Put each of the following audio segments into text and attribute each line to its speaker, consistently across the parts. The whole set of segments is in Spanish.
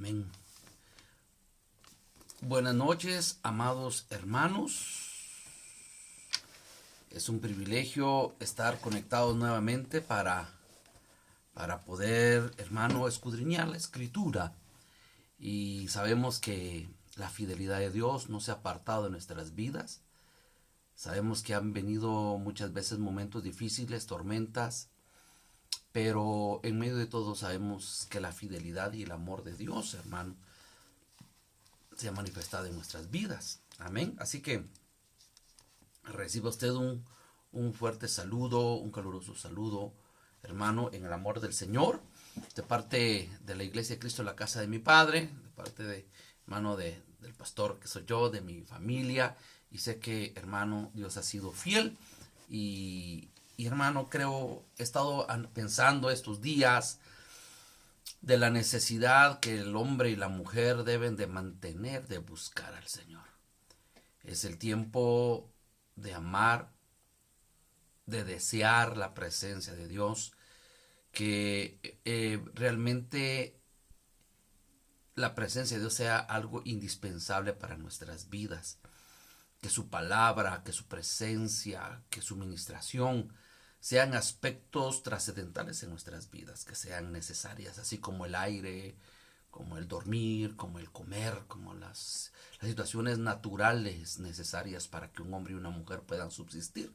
Speaker 1: Amén. Buenas noches, amados hermanos. Es un privilegio estar conectados nuevamente para poder, hermano, escudriñar la Escritura. Y sabemos que la fidelidad de Dios no se ha apartado de nuestras vidas. Sabemos que han venido muchas veces momentos difíciles, tormentas, pero en medio de todo sabemos que la fidelidad y el amor de Dios, hermano, se ha manifestado en nuestras vidas. Amén. Así que reciba usted un fuerte saludo, un caluroso saludo, hermano, en el amor del Señor, de parte de la Iglesia de Cristo, la casa de mi Padre, de parte de hermano del pastor que soy yo, de mi familia. Y sé que, hermano, Dios ha sido fiel. Y hermano, he estado pensando estos días de la necesidad que el hombre y la mujer deben de mantener de buscar al Señor. Es el tiempo de amar, de desear la presencia de Dios, que realmente la presencia de Dios sea algo indispensable para nuestras vidas, que su palabra, que su presencia, que su ministración sean aspectos trascendentales en nuestras vidas, que sean necesarias, así como el aire, como el dormir, como el comer, como las situaciones naturales necesarias para que un hombre y una mujer puedan subsistir.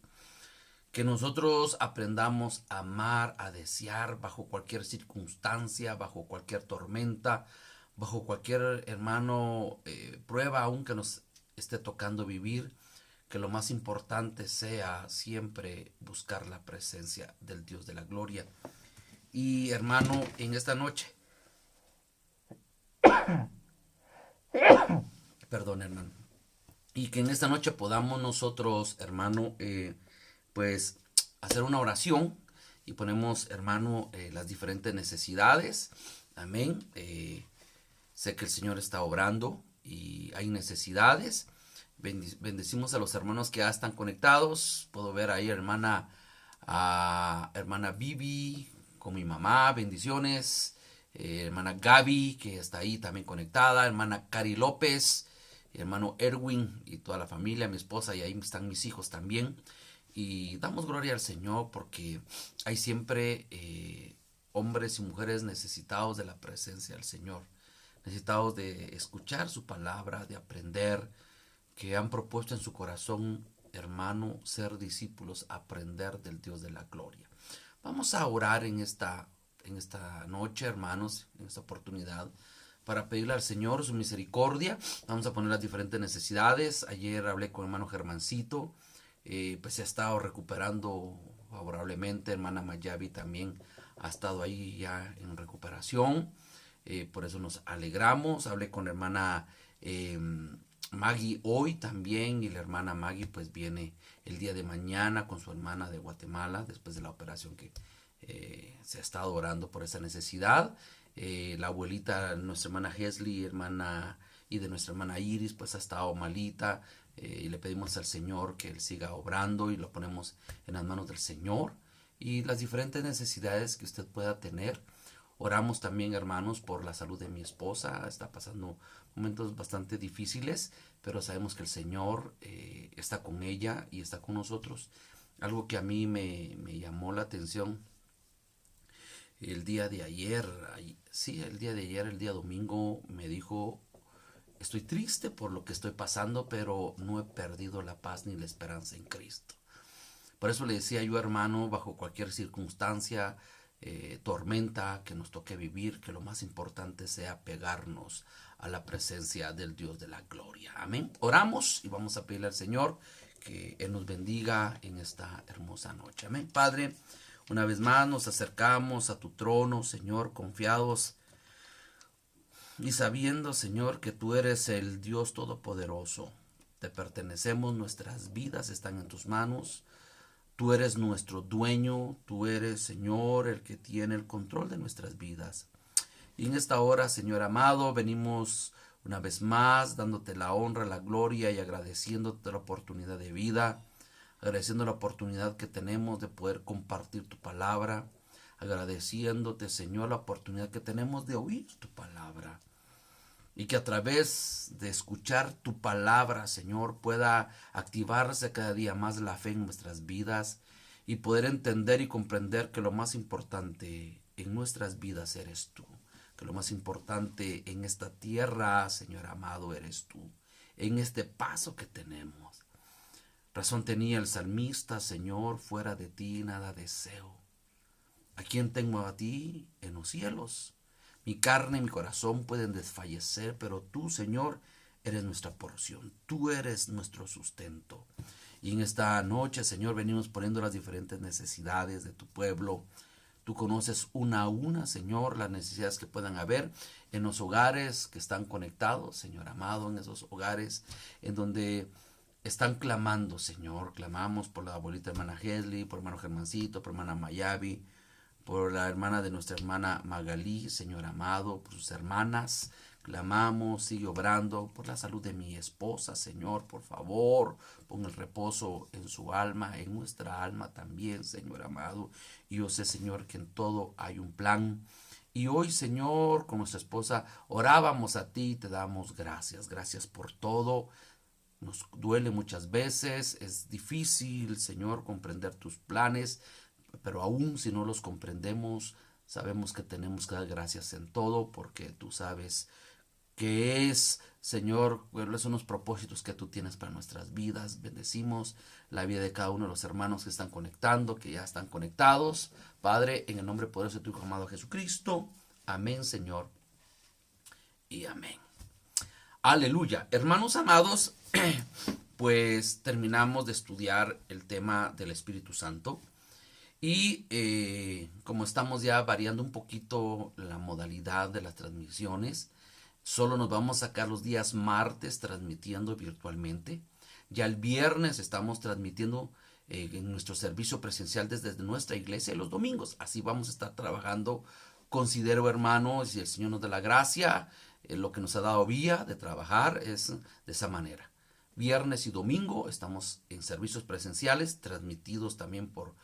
Speaker 1: Que nosotros aprendamos a amar, a desear bajo cualquier circunstancia, bajo cualquier tormenta, bajo cualquier, hermano, prueba aún que nos esté tocando vivir, que lo más importante sea siempre buscar la presencia del Dios de la gloria. Y hermano, en esta noche, perdón, hermano, y que en esta noche podamos nosotros, hermano, pues hacer una oración y ponemos, hermano, las diferentes necesidades. Amén. Sé que el Señor está obrando y hay necesidades. Bendecimos a los hermanos que ya están conectados. Puedo ver ahí hermana Vivi con mi mamá, bendiciones. Hermana Gaby, que está ahí también conectada. Hermana Cari López, hermano Erwin y toda la familia, mi esposa, y ahí están mis hijos también. Y damos gloria al Señor porque hay siempre hombres y mujeres necesitados de la presencia del Señor, necesitados de escuchar su palabra, de aprender, que han propuesto en su corazón, hermano, ser discípulos, aprender del Dios de la gloria. Vamos a orar en esta noche, hermanos, en esta oportunidad, para pedirle al Señor su misericordia. Vamos a poner las diferentes necesidades. Ayer hablé con el hermano Germancito, pues se ha estado recuperando favorablemente. Hermana Mayavi también ha estado ahí ya en recuperación. Por eso nos alegramos. Hablé con la hermana Maggie hoy también, y la hermana Maggie pues viene el día de mañana con su hermana de Guatemala después de la operación que se ha estado orando por esa necesidad. La abuelita, nuestra hermana Hesley, hermana, y de nuestra hermana Iris, pues ha estado malita, y le pedimos al Señor que Él siga obrando y lo ponemos en las manos del Señor. Y las diferentes necesidades que usted pueda tener. Oramos también, hermanos, por la salud de mi esposa. Está pasando momentos bastante difíciles, pero sabemos que el Señor está con ella y está con nosotros. Algo que a mí me llamó la atención el día de ayer, el día domingo, me dijo: estoy triste por lo que estoy pasando, pero no he perdido la paz ni la esperanza en Cristo. Por eso le decía yo, hermano, bajo cualquier circunstancia, tormenta que nos toque vivir, que lo más importante sea pegarnos a la presencia del Dios de la gloria. Amén. Oramos y vamos a pedirle al Señor que Él nos bendiga en esta hermosa noche. Amén. Padre, una vez más nos acercamos a tu trono, Señor, confiados y sabiendo, Señor, que tú eres el Dios todopoderoso. Te pertenecemos, nuestras vidas están en tus manos. Tú eres nuestro dueño, tú eres, Señor, el que tiene el control de nuestras vidas. Y en esta hora, Señor amado, venimos una vez más dándote la honra, la gloria y agradeciéndote la oportunidad de vida, agradeciendo la oportunidad que tenemos de poder compartir tu palabra, agradeciéndote, Señor, la oportunidad que tenemos de oír tu palabra. y que a través de escuchar tu palabra, Señor, pueda activarse cada día más la fe en nuestras vidas y poder entender y comprender que lo más importante en nuestras vidas eres tú, que lo más importante en esta tierra, Señor amado, eres tú, en este paso que tenemos. Razón tenía el salmista: Señor, fuera de ti nada deseo. ¿A quién tengo a ti en los cielos? Mi carne y mi corazón pueden desfallecer, pero tú, Señor, eres nuestra porción. Tú eres nuestro sustento. Y en esta noche, Señor, venimos poniendo las diferentes necesidades de tu pueblo. Tú conoces una a una, Señor, las necesidades que puedan haber en los hogares que están conectados, Señor amado, en esos hogares en donde están clamando, Señor. Clamamos por la abuelita hermana Hesley, por hermano Germancito, por hermana Mayavi, por la hermana de nuestra hermana Magalí, Señor amado, por sus hermanas. Clamamos, sigue obrando por la salud de mi esposa, Señor, por favor, pon el reposo en su alma, en nuestra alma también, Señor amado. Y yo sé, Señor, que en todo hay un plan. Y hoy, Señor, con nuestra esposa, orábamos a ti y te damos gracias. Gracias por todo. Nos duele muchas veces, es difícil, Señor, comprender tus planes, pero aún si no los comprendemos, sabemos que tenemos que dar gracias en todo, porque tú sabes que es, Señor, cuáles son los propósitos que tú tienes para nuestras vidas. Bendecimos la vida de cada uno de los hermanos que están conectando, que ya están conectados. Padre, en el nombre poderoso de tu Hijo amado Jesucristo. Amén, Señor, y amén. Aleluya. Hermanos amados, pues terminamos de estudiar el tema del Espíritu Santo. Y como estamos ya variando un poquito la modalidad de las transmisiones, solo nos vamos a sacar los días martes transmitiendo virtualmente. Ya el viernes estamos transmitiendo en nuestro servicio presencial desde nuestra iglesia y los domingos. Así vamos a estar trabajando. Considero, hermanos, si el Señor nos da la gracia, lo que nos ha dado vía de trabajar es de esa manera. Viernes y domingo estamos en servicios presenciales, transmitidos también por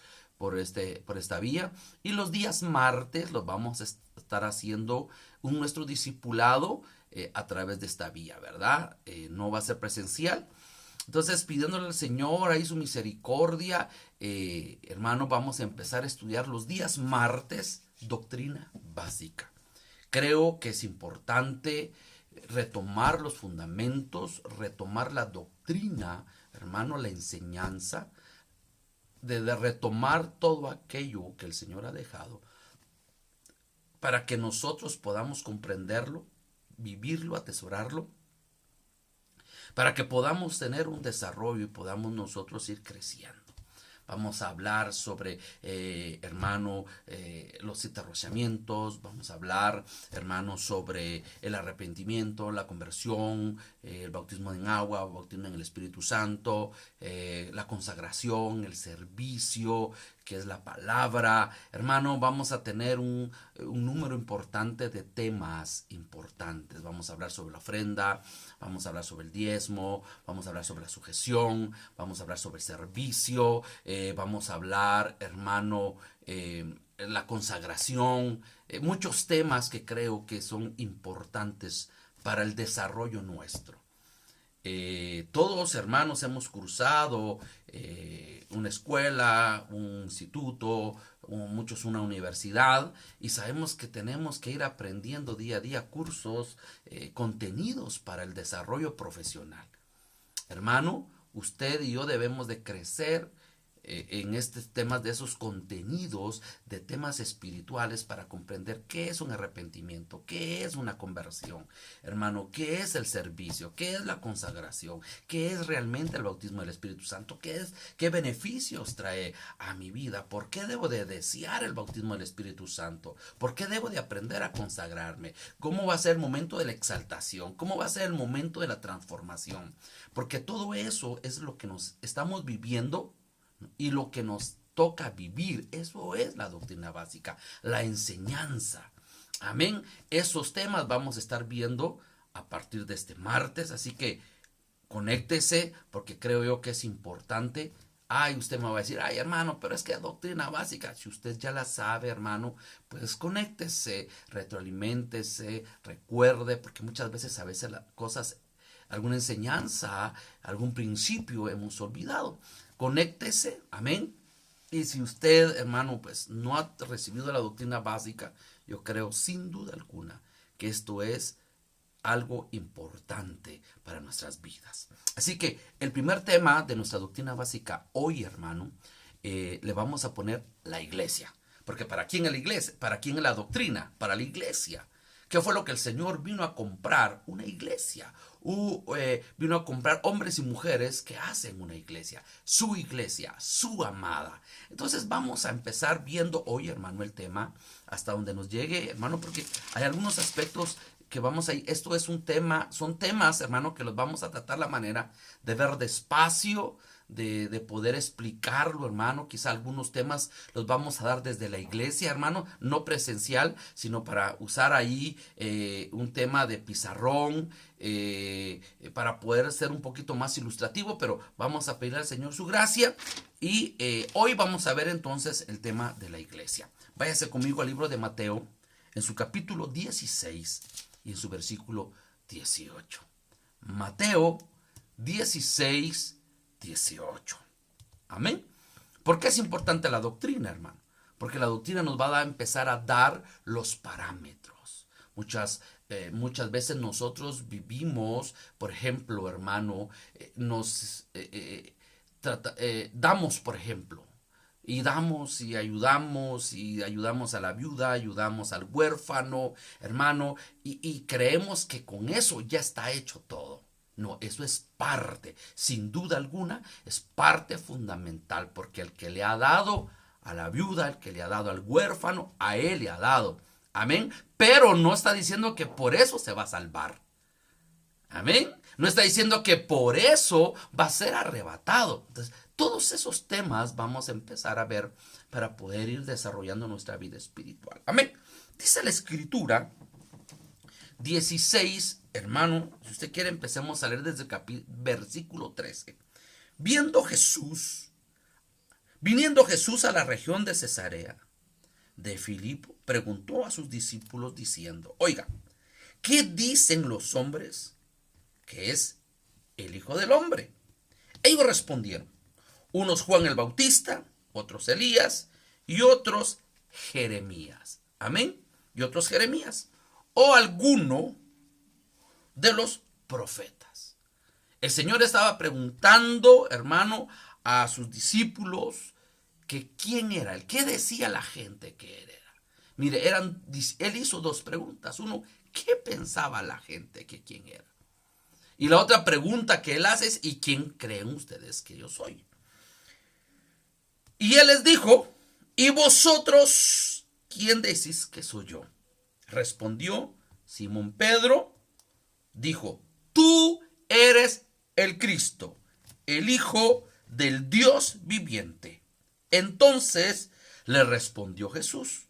Speaker 1: esta vía. Y los días martes los vamos a estar haciendo nuestro discipulado a través de esta vía, ¿verdad? No va a ser presencial. Entonces, pidiéndole al Señor ahí su misericordia, hermano, vamos a empezar a estudiar los días martes doctrina básica. Creo que es importante retomar los fundamentos, retomar la doctrina, hermano, la enseñanza, de retomar todo aquello que el Señor ha dejado para que nosotros podamos comprenderlo, vivirlo, atesorarlo, para que podamos tener un desarrollo y podamos nosotros ir creciendo. Vamos a hablar sobre, hermano, los interrociamientos. Vamos a hablar, hermano, sobre el arrepentimiento, la conversión, el bautismo en agua, el bautismo en el Espíritu Santo, la consagración, el servicio, que es la palabra. Hermano, vamos a tener un número importante de temas importantes. Vamos a hablar sobre la ofrenda, vamos a hablar sobre el diezmo, vamos a hablar sobre la sujeción, vamos a hablar sobre el servicio, vamos a hablar, hermano, la consagración, muchos temas que creo que son importantes para el desarrollo nuestro. Todos, hermanos, hemos cursado una escuela, un instituto, muchos una universidad, y sabemos que tenemos que ir aprendiendo día a día cursos, contenidos para el desarrollo profesional. Hermano, usted y yo debemos de crecer en estos temas, de esos contenidos, de temas espirituales, para comprender qué es un arrepentimiento, qué es una conversión, hermano, qué es el servicio, qué es la consagración, qué es realmente el bautismo del Espíritu Santo, qué beneficios trae a mi vida, por qué debo de desear el bautismo del Espíritu Santo, por qué debo de aprender a consagrarme, cómo va a ser el momento de la exaltación, cómo va a ser el momento de la transformación, porque todo eso es lo que nos estamos viviendo y lo que nos toca vivir. Eso es la doctrina básica, la enseñanza. Amén. Esos temas vamos a estar viendo a partir de este martes, así que conéctese, porque creo yo que es importante Ay, usted me va a decir, ay, hermano, pero es que doctrina básica, si usted ya la sabe, hermano, pues conéctese, retroaliméntese, recuerde, porque muchas veces las cosas, alguna enseñanza, algún principio hemos olvidado. Conéctese, amén. Y si usted, hermano, pues no ha recibido la doctrina básica, yo creo sin duda alguna que esto es algo importante para nuestras vidas. Así que el primer tema de nuestra doctrina básica hoy, hermano, le vamos a poner la iglesia. Porque ¿para quién es la iglesia? ¿Para quién es la doctrina? Para la iglesia. ¿Qué fue lo que el Señor vino a comprar? Una iglesia. Vino a comprar hombres y mujeres que hacen una iglesia, su amada. Entonces vamos a empezar viendo hoy, hermano, el tema hasta donde nos llegue, hermano, porque hay algunos aspectos que vamos a ir. Esto es un tema, son temas, hermano, que los vamos a tratar la manera de ver despacio, de poder explicarlo, hermano. Quizá algunos temas los vamos a dar desde la iglesia, hermano, no presencial, sino para usar ahí un tema de pizarrón, para poder ser un poquito más ilustrativo, pero vamos a pedir al Señor su gracia y hoy vamos a ver entonces el tema de la iglesia. Váyase conmigo al libro de Mateo, en su capítulo 16 y en su versículo 18. Mateo 16, 18. Amén. ¿Por qué es importante la doctrina, hermano? Porque la doctrina nos va a empezar a dar los parámetros. Muchas veces nosotros vivimos, por ejemplo, hermano, damos, por ejemplo, y damos y ayudamos a la viuda, ayudamos al huérfano, hermano, y creemos que con eso ya está hecho todo. No, eso es parte, sin duda alguna, es parte fundamental, porque el que le ha dado a la viuda, el que le ha dado al huérfano, a él le ha dado. Amén. Pero no está diciendo que por eso se va a salvar. Amén. No está diciendo que por eso va a ser arrebatado. Entonces, todos esos temas vamos a empezar a ver para poder ir desarrollando nuestra vida espiritual. Amén. Dice la Escritura 16, hermano, si usted quiere empecemos a leer desde el versículo 13. Viniendo Jesús a la región de Cesarea de Filipo, preguntó a sus discípulos diciendo, oiga, ¿qué dicen los hombres que es el Hijo del Hombre? Ellos respondieron, unos Juan el Bautista, otros Elías y otros Jeremías. Amén. Y otros Jeremías. O alguno de los profetas. El Señor estaba preguntando, hermano, a sus discípulos que quién era, el qué decía la gente que era. Mire, él hizo dos preguntas. Uno, ¿qué pensaba la gente que quién era? Y la otra pregunta que él hace es, ¿y quién creen ustedes que yo soy? Y él les dijo, ¿y vosotros quién decís que soy yo? Respondió Simón Pedro, dijo, tú eres el Cristo, el Hijo del Dios viviente. Entonces le respondió Jesús,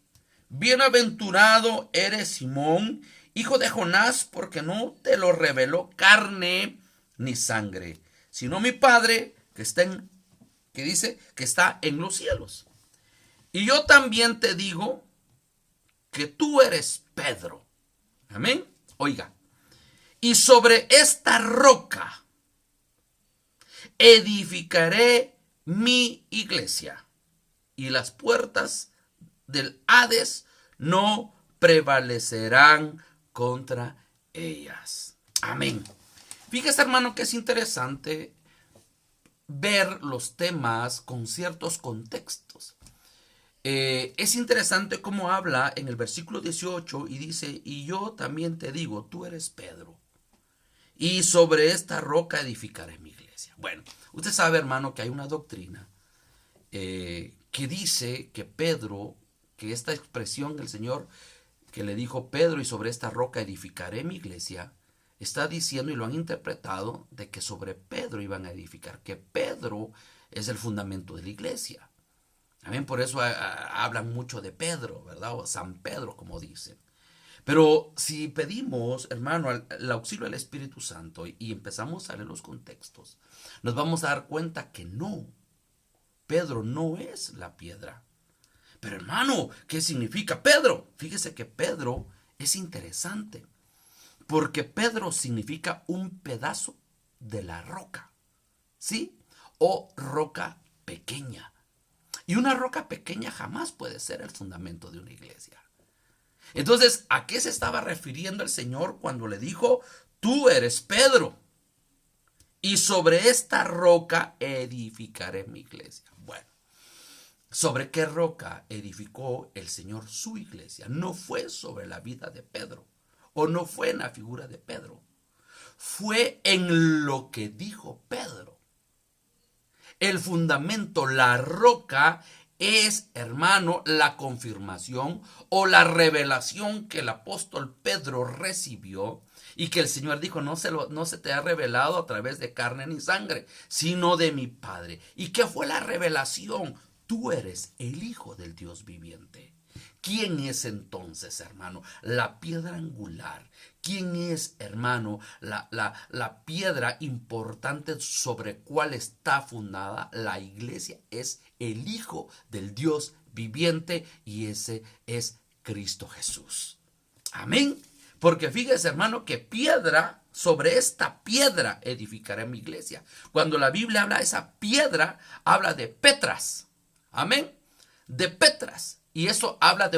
Speaker 1: bienaventurado eres Simón, hijo de Jonás, porque no te lo reveló carne ni sangre, sino mi Padre que está en los cielos. Y yo también te digo que tú eres Pedro. Amén. Oiga. Y sobre esta roca edificaré mi iglesia. Y las puertas del Hades no prevalecerán contra ellas. Amén. Fíjese, hermano, que es interesante ver los temas con ciertos contextos. Es interesante cómo habla en el versículo 18 y dice, y yo también te digo, tú eres Pedro, y sobre esta roca edificaré mi iglesia. Bueno, usted sabe, hermano, que hay una doctrina que dice que Pedro, que esta expresión del Señor que le dijo Pedro, y sobre esta roca edificaré mi iglesia, está diciendo, y lo han interpretado, de que sobre Pedro iban a edificar, que Pedro es el fundamento de la iglesia. Amén, por eso hablan mucho de Pedro, ¿verdad? O San Pedro, como dicen. Pero si pedimos, hermano, el auxilio del Espíritu Santo y empezamos a leer los contextos, nos vamos a dar cuenta que no. Pedro no es la piedra. Pero hermano, ¿qué significa Pedro? Fíjese que Pedro es interesante, porque Pedro significa un pedazo de la roca, ¿sí? O roca pequeña. Y una roca pequeña jamás puede ser el fundamento de una iglesia. Entonces, ¿a qué se estaba refiriendo el Señor cuando le dijo, tú eres Pedro, y sobre esta roca edificaré mi iglesia? Bueno, ¿sobre qué roca edificó el Señor su iglesia? No fue sobre la vida de Pedro, o no fue en la figura de Pedro. Fue en lo que dijo Pedro. El fundamento, la roca, es, hermano, la confirmación o la revelación que el apóstol Pedro recibió, y que el Señor dijo, no se te ha revelado a través de carne ni sangre, sino de mi Padre. ¿Y qué fue la revelación? Tú eres el Hijo del Dios viviente. ¿Quién es entonces, hermano, la piedra angular? ¿Quién es, hermano, la piedra importante sobre cual está fundada la iglesia? Es el Hijo del Dios viviente, y ese es Cristo Jesús. Amén. Porque fíjese, hermano, que piedra, sobre esta piedra edificaré mi iglesia. Cuando la Biblia habla de esa piedra, habla de Petras. Amén. De Petras. Y eso habla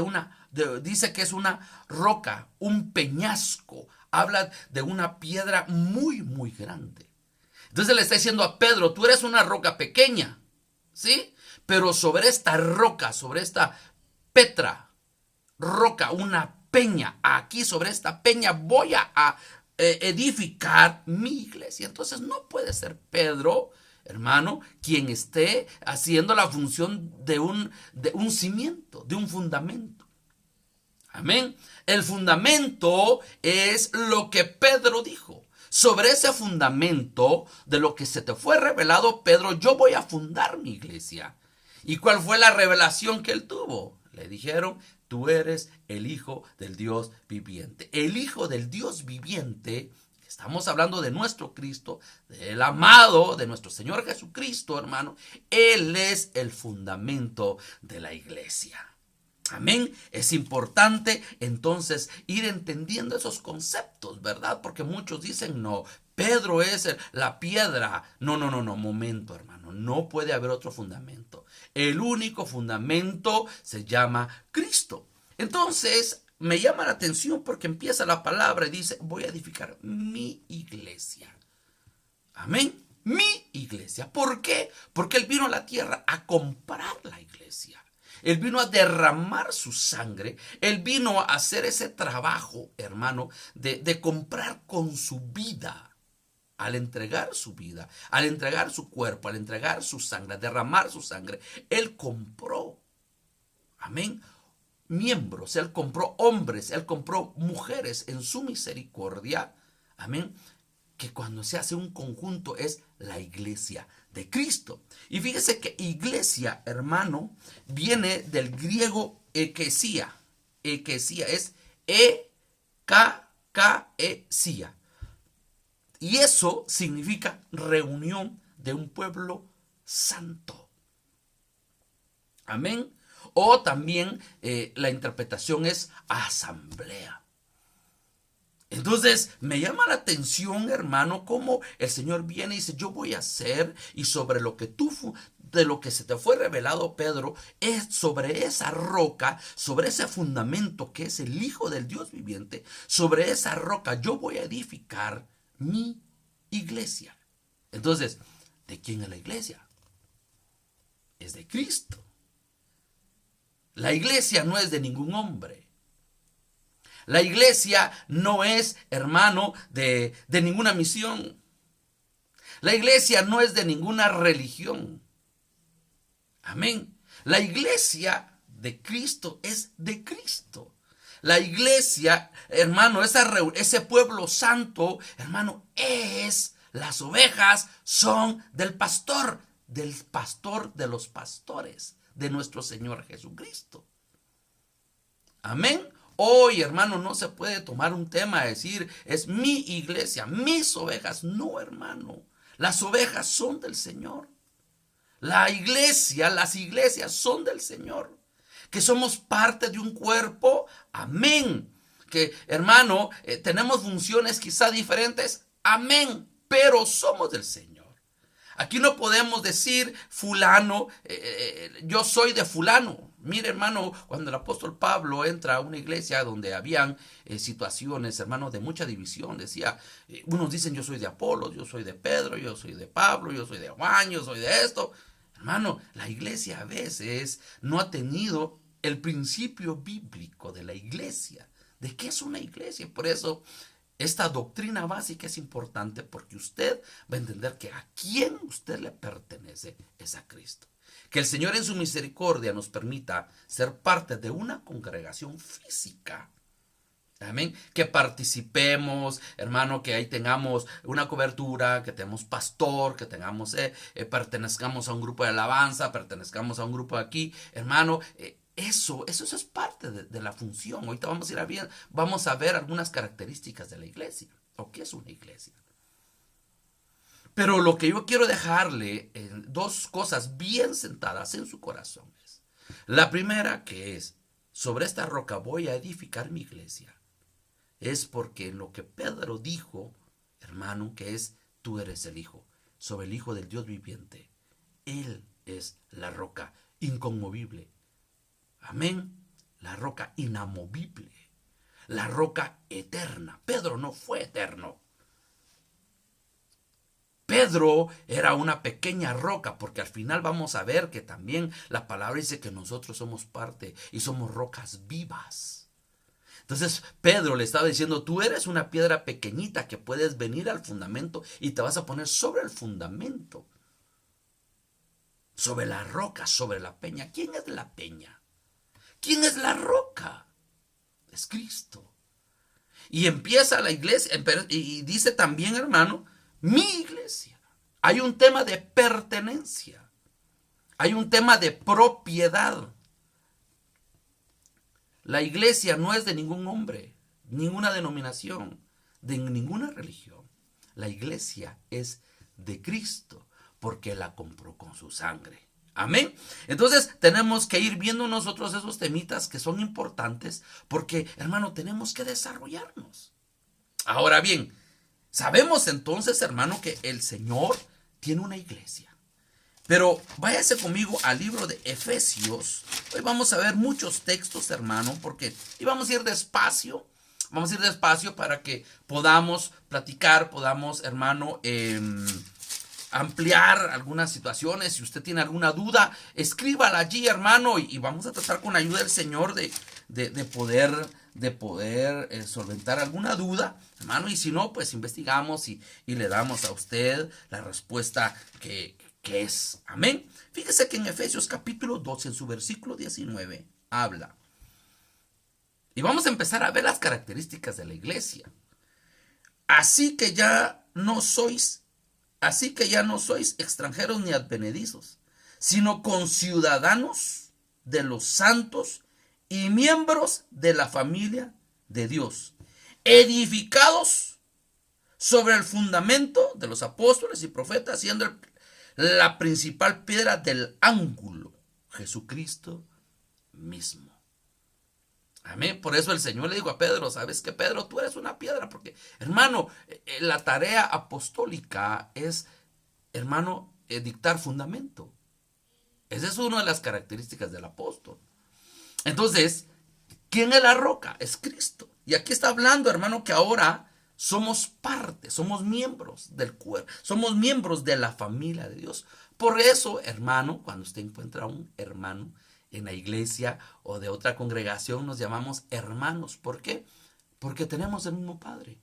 Speaker 1: dice que es una roca, un peñasco. Habla de una piedra muy, muy grande. Entonces le está diciendo a Pedro, tú eres una roca pequeña, ¿sí? Pero sobre esta roca, sobre esta Petra, roca, una peña, aquí sobre esta peña voy a edificar mi iglesia. Entonces no puede ser Pedro, hermano, quien esté haciendo la función de un cimiento, de un fundamento. Amén. El fundamento es lo que Pedro dijo. Sobre ese fundamento de lo que se te fue revelado, Pedro, yo voy a fundar mi iglesia. ¿Y cuál fue la revelación que él tuvo? Le dijeron, tú eres el Hijo del Dios viviente. El Hijo del Dios viviente. Estamos hablando de nuestro Cristo, del amado, de nuestro Señor Jesucristo, hermano. Él es el fundamento de la iglesia. Amén. Es importante entonces ir entendiendo esos conceptos, ¿verdad? Porque muchos dicen, no, Pedro es la piedra. No, momento, hermano. No puede haber otro fundamento. El único fundamento se llama Cristo. Entonces, me llama la atención porque empieza la palabra y dice, voy a edificar mi iglesia. Amén. Mi iglesia. ¿Por qué? Porque Él vino a la tierra a comprar la iglesia. Él vino a derramar su sangre. Él vino a hacer ese trabajo, hermano, de comprar con su vida. Al entregar su vida, al entregar su cuerpo, al entregar su sangre, a derramar su sangre, Él compró. Amén. Miembros, Él compró hombres, Él compró mujeres en su misericordia. Amén. Que cuando se hace un conjunto es la iglesia de Cristo. Y fíjese que iglesia, hermano, viene del griego ekesia. Ekesia es E-K-K-E-sia. Y eso significa reunión de un pueblo santo. Amén. O también la interpretación es asamblea. Entonces me llama la atención, hermano, cómo el Señor viene y dice, yo voy a hacer, y sobre lo que de lo que se te fue revelado, Pedro, es sobre esa roca, sobre ese fundamento que es el Hijo del Dios viviente, sobre esa roca yo voy a edificar mi iglesia. Entonces, ¿de quién es la iglesia? Es de Cristo. La iglesia no es de ningún hombre. La iglesia no es, hermano, de ninguna misión. La iglesia no es de ninguna religión. Amén. La iglesia de Cristo es de Cristo. La iglesia, hermano, ese pueblo santo, hermano, las ovejas son del pastor de los pastores, de nuestro Señor Jesucristo. Amén. Hoy, hermano, no se puede tomar un tema y decir, es mi iglesia, mis ovejas. No, hermano. Las ovejas son del Señor. La iglesia, las iglesias son del Señor. Que somos parte de un cuerpo. Amén. Que, hermano, tenemos funciones quizá diferentes. Amén. Pero somos del Señor. Aquí no podemos decir fulano, yo soy de fulano. Mire, hermano, cuando el apóstol Pablo entra a una iglesia donde habían situaciones, hermano, de mucha división, decía, unos dicen yo soy de Apolo, yo soy de Pedro, yo soy de Pablo, yo soy de Juan, yo soy de esto. Hermano, la iglesia a veces no ha tenido el principio bíblico de la iglesia. ¿De qué es una iglesia? Por eso esta doctrina básica es importante, porque usted va a entender que a quién usted le pertenece es a Cristo. Que el Señor en su misericordia nos permita ser parte de una congregación física. Amén. Que participemos, hermano, que ahí tengamos una cobertura, que tengamos pastor, que tengamos, pertenezcamos a un grupo de alabanza, pertenezcamos a un grupo de aquí, hermano. Eso es parte de la función. Ahorita vamos a ver algunas características de la iglesia. ¿O qué es una iglesia? Pero lo que yo quiero dejarle, dos cosas bien sentadas en su corazón es. La primera, que es, sobre esta roca voy a edificar mi iglesia. Es porque lo que Pedro dijo, hermano, que es, tú eres el Hijo, sobre el Hijo del Dios viviente. Él es la roca inconmovible. Amén. La roca inamovible. La roca eterna. Pedro no fue eterno. Pedro era una pequeña roca, porque al final vamos a ver que también la palabra dice que nosotros somos parte y somos rocas vivas. Entonces Pedro le estaba diciendo, tú eres una piedra pequeñita que puedes venir al fundamento y te vas a poner sobre el fundamento. Sobre la roca, sobre la peña. ¿Quién es la peña? ¿Quién es la roca? Es Cristo. Y empieza la iglesia, y dice también, hermano, mi iglesia. Hay un tema de pertenencia. Hay un tema de propiedad. La iglesia no es de ningún hombre, ninguna denominación, de ninguna religión. La iglesia es de Cristo, porque la compró con su sangre. Amén. Entonces tenemos que ir viendo nosotros esos temitas que son importantes, porque, hermano, tenemos que desarrollarnos. Ahora bien, sabemos entonces, hermano, que el Señor tiene una iglesia. Pero váyase conmigo al libro de Efesios. Hoy vamos a ver muchos textos, hermano, y vamos a ir despacio. Vamos a ir despacio para que podamos platicar, podamos, hermano, ampliar algunas situaciones. Si usted tiene alguna duda, escríbala allí, hermano, y vamos a tratar con la ayuda del Señor de poder solventar alguna duda, hermano. Y si no, pues investigamos y le damos a usted la respuesta que es. Amén. Fíjese que en Efesios capítulo 12, en su versículo 19, habla. Y vamos a empezar a ver las características de la iglesia. Así que ya no sois extranjeros ni advenedizos, sino conciudadanos de los santos y miembros de la familia de Dios, edificados sobre el fundamento de los apóstoles y profetas, siendo la principal piedra del ángulo, Jesucristo mismo. Amén. Por eso el Señor le dijo a Pedro, ¿sabes qué, Pedro? Tú eres una piedra, porque, hermano, la tarea apostólica es, hermano, dictar fundamento. Esa es una de las características del apóstol. Entonces, ¿quién es la roca? Es Cristo. Y aquí está hablando, hermano, que ahora somos parte, somos miembros del cuerpo, somos miembros de la familia de Dios. Por eso, hermano, cuando usted encuentra a un hermano en la iglesia o de otra congregación, nos llamamos hermanos. ¿Por qué? Porque tenemos el mismo Padre.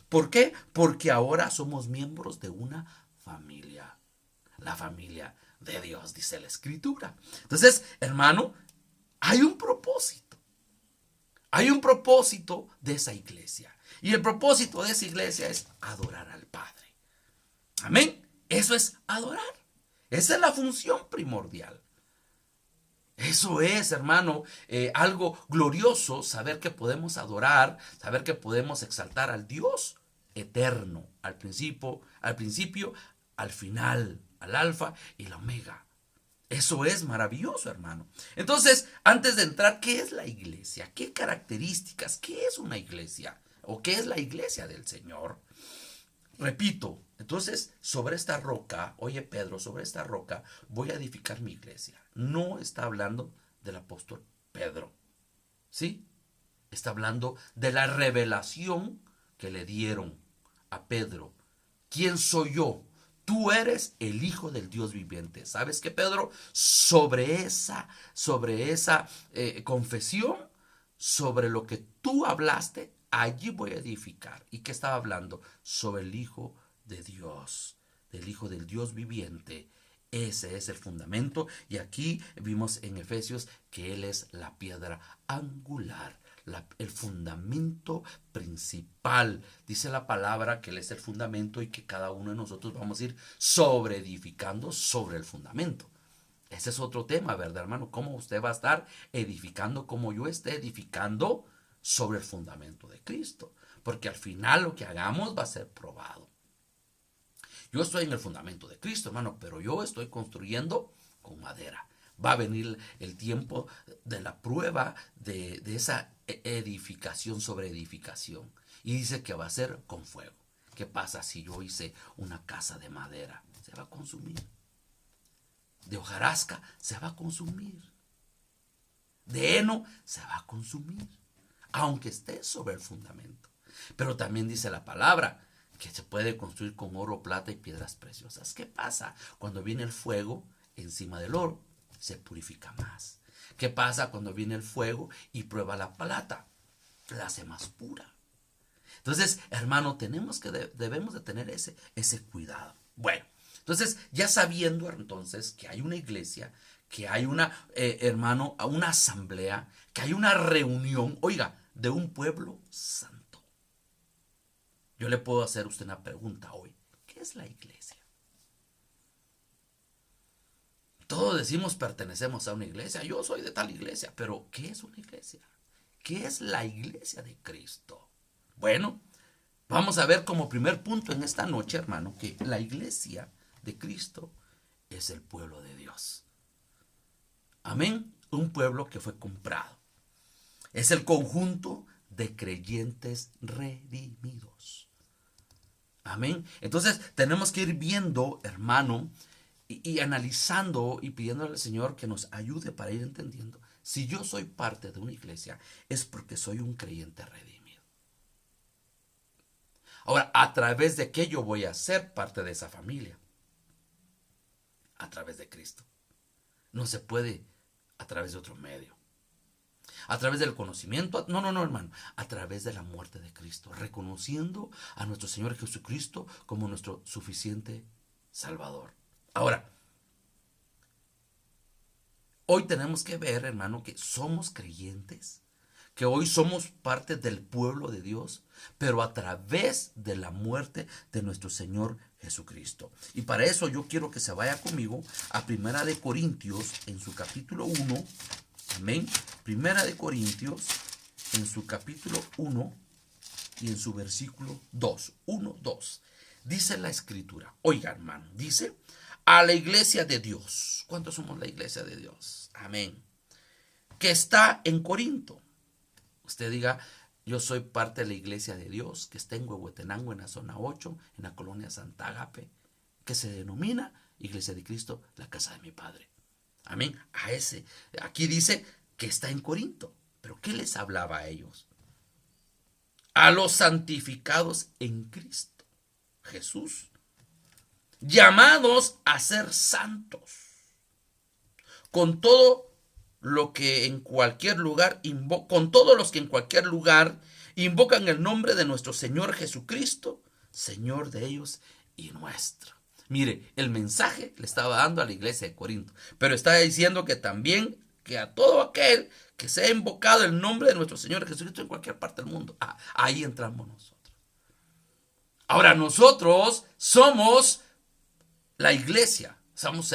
Speaker 1: ¿Por qué? Porque ahora somos miembros de una familia. La familia de Dios, dice la Escritura. Entonces, hermano, hay un propósito. Hay un propósito de esa iglesia. Y el propósito de esa iglesia es adorar al Padre. Amén. Eso es adorar. Esa es la función primordial. Eso es, hermano, algo glorioso, saber que podemos adorar, saber que podemos exaltar al Dios eterno, al principio, al final, al alfa y la omega. Eso es maravilloso, hermano. Entonces, antes de entrar, ¿qué es la iglesia? ¿Qué características? ¿Qué es una iglesia? ¿O qué es la iglesia del Señor? Repito, entonces, sobre esta roca, oye Pedro, sobre esta roca voy a edificar mi iglesia. No está hablando del apóstol Pedro, ¿sí? Está hablando de la revelación que le dieron a Pedro. ¿Quién soy yo? Tú eres el Hijo del Dios viviente. ¿Sabes qué, Pedro? Sobre esa confesión, sobre lo que tú hablaste, allí voy a edificar. ¿Y qué estaba hablando? Sobre el Hijo de Dios, del Hijo del Dios viviente. Ese es el fundamento. Y aquí vimos en Efesios que Él es la piedra angular. El fundamento principal. Dice la palabra que Él es el fundamento y que cada uno de nosotros vamos a ir sobre edificando sobre el fundamento. Ese es otro tema, ¿verdad, hermano? ¿Cómo usted va a estar edificando, como yo esté edificando sobre el fundamento de Cristo? Porque al final lo que hagamos va a ser probado. Yo estoy en el fundamento de Cristo, hermano, pero yo estoy construyendo con madera. Va a venir el tiempo de la prueba de esa edificación sobre edificación. Y dice que va a ser con fuego. ¿Qué pasa si yo hice una casa de madera? Se va a consumir. De hojarasca se va a consumir. De heno se va a consumir. Aunque esté sobre el fundamento. Pero también dice la palabra que se puede construir con oro, plata y piedras preciosas. ¿Qué pasa cuando viene el fuego encima del oro? Se purifica más. ¿Qué pasa cuando viene el fuego y prueba la plata? La hace más pura. Entonces, hermano, debemos de tener ese cuidado. Bueno, entonces, ya sabiendo entonces que hay una iglesia, que hay hermano, una asamblea, que hay una reunión, oiga, de un pueblo santo. Yo le puedo hacer a usted una pregunta hoy. ¿Qué es la iglesia? Todos decimos pertenecemos a una iglesia. Yo soy de tal iglesia. Pero ¿qué es una iglesia? ¿Qué es la iglesia de Cristo? Bueno, vamos a ver como primer punto en esta noche, hermano, que la iglesia de Cristo es el pueblo de Dios. Amén. Un pueblo que fue comprado. Es el conjunto de creyentes redimidos. Amén. Entonces tenemos que ir viendo, hermano, y analizando y pidiéndole al Señor que nos ayude para ir entendiendo. Si yo soy parte de una iglesia, es porque soy un creyente redimido. Ahora, ¿a través de qué yo voy a ser parte de esa familia? A través de Cristo. No se puede a través de otro medio. A través del conocimiento, no, hermano, a través de la muerte de Cristo, reconociendo a nuestro Señor Jesucristo como nuestro suficiente Salvador. Ahora, hoy tenemos que ver, hermano, que somos creyentes, que hoy somos parte del pueblo de Dios, pero a través de la muerte de nuestro Señor Jesucristo. Y para eso yo quiero que se vaya conmigo a Primera de Corintios en su capítulo 1. Amén. Primera de Corintios en su capítulo 1 y en su versículo 2. 1, 2. Dice la escritura. Oiga, hermano, dice: a la iglesia de Dios. ¿Cuántos somos la iglesia de Dios? Amén. Que está en Corinto. Usted diga: yo soy parte de la iglesia de Dios, que está en Huehuetenango, en la zona 8, en la colonia Santa Agape, que se denomina Iglesia de Cristo, la casa de mi Padre. Amén. Aquí dice que está en Corinto. ¿Pero qué les hablaba a ellos? A los santificados en Cristo Jesús, llamados a ser santos, con todo lo que en cualquier lugar con todos los que en cualquier lugar invocan el nombre de nuestro Señor Jesucristo, Señor de ellos y nuestro. Mire, el mensaje le estaba dando a la iglesia de Corinto, pero está diciendo que también que a todo aquel que sea invocado el nombre de nuestro Señor Jesucristo en cualquier parte del mundo, ahí entramos nosotros. Ahora nosotros somos la iglesia, somos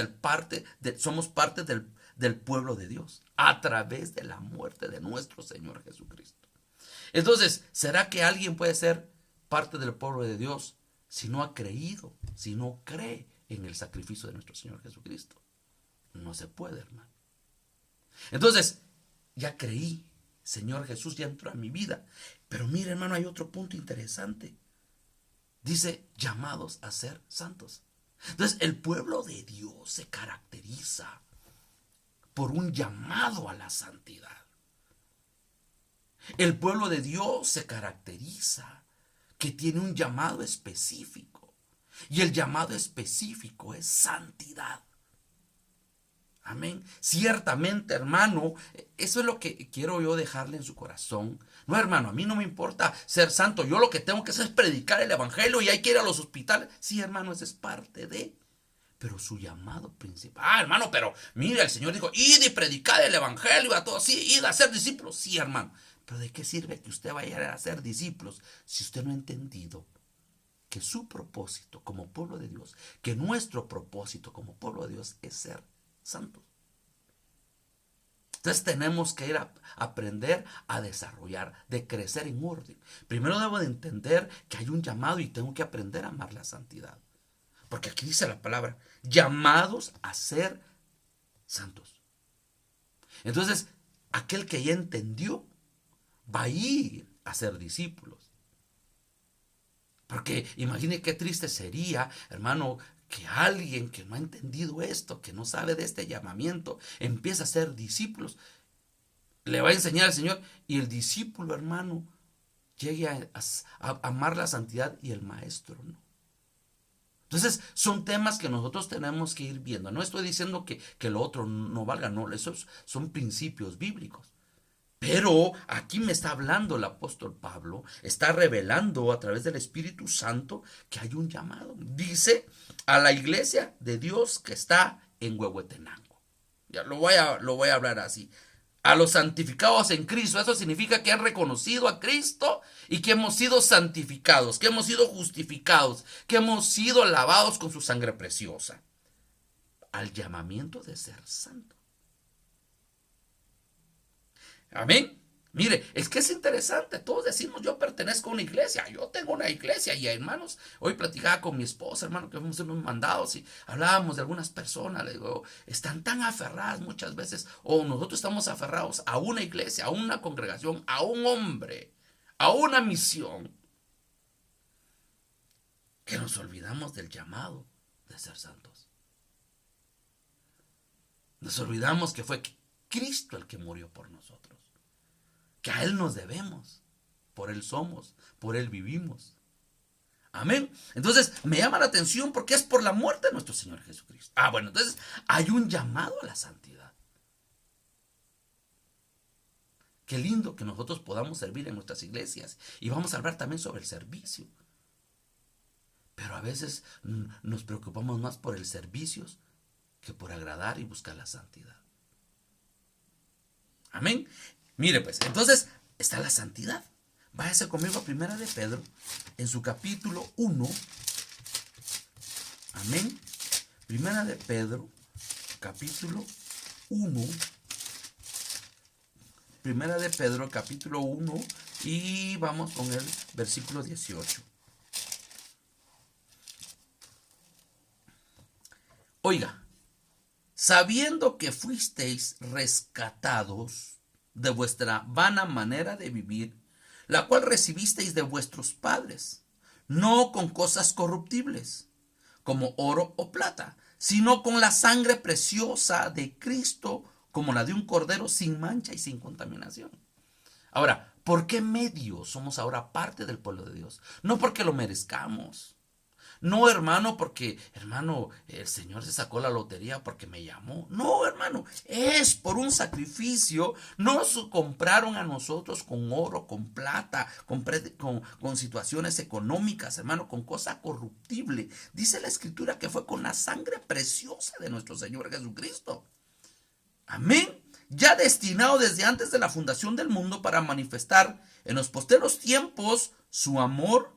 Speaker 1: parte del pueblo de Dios a través de la muerte de nuestro Señor Jesucristo. Entonces, ¿será que alguien puede ser parte del pueblo de Dios si no ha creído, si no cree en el sacrificio de nuestro Señor Jesucristo? No se puede, hermano. Entonces, ya creí, Señor Jesús ya entró a mi vida. Pero mire, hermano, hay otro punto interesante. Dice, llamados a ser santos. Entonces, el pueblo de Dios se caracteriza por un llamado a la santidad. El pueblo de Dios se caracteriza que tiene un llamado específico. Y el llamado específico es santidad. Amén. Ciertamente, hermano, eso es lo que quiero yo dejarle en su corazón. No, hermano, a mí no me importa ser santo. Yo lo que tengo que hacer es predicar el evangelio y hay que ir a los hospitales. Sí, hermano, esa es parte de. Pero su llamado principal. Ah, hermano, pero mira, el Señor dijo, id y predicar el evangelio a todos. Sí, id a ser discípulos. Sí, hermano. Pero ¿de qué sirve que usted vaya a ser discípulos si usted no ha entendido que su propósito como pueblo de Dios, que nuestro propósito como pueblo de Dios es ser santos? Entonces tenemos que ir a aprender a desarrollar, de crecer en orden. Primero debo de entender que hay un llamado y tengo que aprender a amar la santidad. Porque aquí dice la palabra, llamados a ser santos. Entonces, aquel que ya entendió va a ir a ser discípulos. Porque imagine qué triste sería, hermano, que alguien que no ha entendido esto, que no sabe de este llamamiento, empieza a ser discípulos. Le va a enseñar al Señor y el discípulo, hermano, llegue a amar la santidad y el maestro no. Entonces, son temas que nosotros tenemos que ir viendo. No estoy diciendo que lo otro no valga, no, esos son principios bíblicos. Pero aquí me está hablando el apóstol Pablo, está revelando a través del Espíritu Santo que hay un llamado. Dice a la iglesia de Dios que está en Huehuetenango. Ya lo voy a hablar así. A los santificados en Cristo. Eso significa que han reconocido a Cristo y que hemos sido santificados, que hemos sido justificados, que hemos sido lavados con su sangre preciosa. Al llamamiento de ser santo. Amén. Mire, es que es interesante. Todos decimos, yo pertenezco a una iglesia, yo tengo una iglesia. Y hermanos, hoy platicaba con mi esposa, hermano, que fuimos unos mandados y hablábamos de algunas personas. Le digo, están tan aferradas muchas veces, o nosotros estamos aferrados a una iglesia, a una congregación, a un hombre, a una misión, que nos olvidamos del llamado de ser santos. Nos olvidamos que fue Cristo el que murió por nosotros. Que a Él nos debemos, por Él somos, por Él vivimos. Amén. Entonces me llama la atención porque es por la muerte de nuestro Señor Jesucristo. Bueno, entonces hay un llamado a la santidad. Qué lindo que nosotros podamos servir en nuestras iglesias. Y vamos a hablar también sobre el servicio. Pero a veces nos preocupamos más por el servicio que por agradar y buscar la santidad. Amén. Mire pues, entonces está la santidad. Váyase conmigo a Primera de Pedro, en su capítulo 1. Amén. Primera de Pedro, capítulo 1. Primera de Pedro, capítulo 1, y vamos con el versículo 18. Oiga, sabiendo que fuisteis rescatados de vuestra vana manera de vivir, la cual recibisteis de vuestros padres, no con cosas corruptibles, como oro o plata, sino con la sangre preciosa de Cristo, como la de un cordero sin mancha y sin contaminación. Ahora, ¿por qué medio somos ahora parte del pueblo de Dios? No porque lo merezcamos. No, hermano, porque, hermano, el Señor se sacó la lotería porque me llamó. No, hermano, es por un sacrificio. Nos compraron a nosotros con oro, con plata, con situaciones económicas, hermano, con cosa corruptible. Dice la Escritura que fue con la sangre preciosa de nuestro Señor Jesucristo. Amén. Ya destinado desde antes de la fundación del mundo para manifestar en los posteros tiempos su amor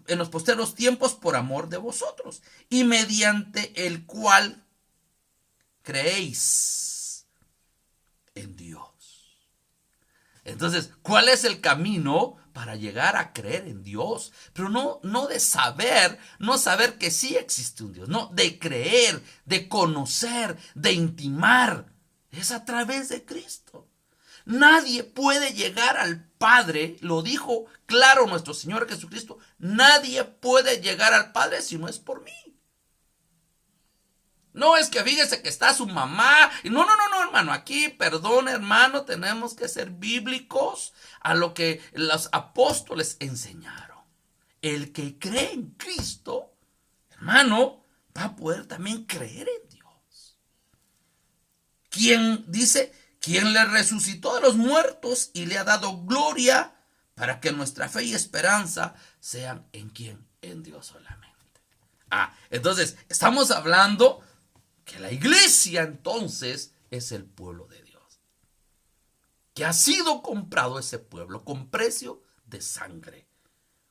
Speaker 1: en los posteros tiempos por amor de vosotros, y mediante el cual creéis en Dios. Entonces, ¿cuál es el camino para llegar a creer en Dios? Pero no de saber, no saber que sí existe un Dios, no, de creer, de conocer, de intimar. Es a través de Cristo. Nadie puede llegar al Padre, lo dijo claro nuestro Señor Jesucristo, nadie puede llegar al Padre si no es por mí. No es que fíjese que está su mamá. No, hermano. Aquí, perdón, hermano, tenemos que ser bíblicos a lo que los apóstoles enseñaron. El que cree en Cristo, hermano, va a poder también creer en Dios. Quien dice, quien le resucitó de los muertos y le ha dado gloria para que nuestra fe y esperanza sean en quién, en Dios solamente. Entonces, estamos hablando que la iglesia entonces es el pueblo de Dios. Que ha sido comprado ese pueblo con precio de sangre,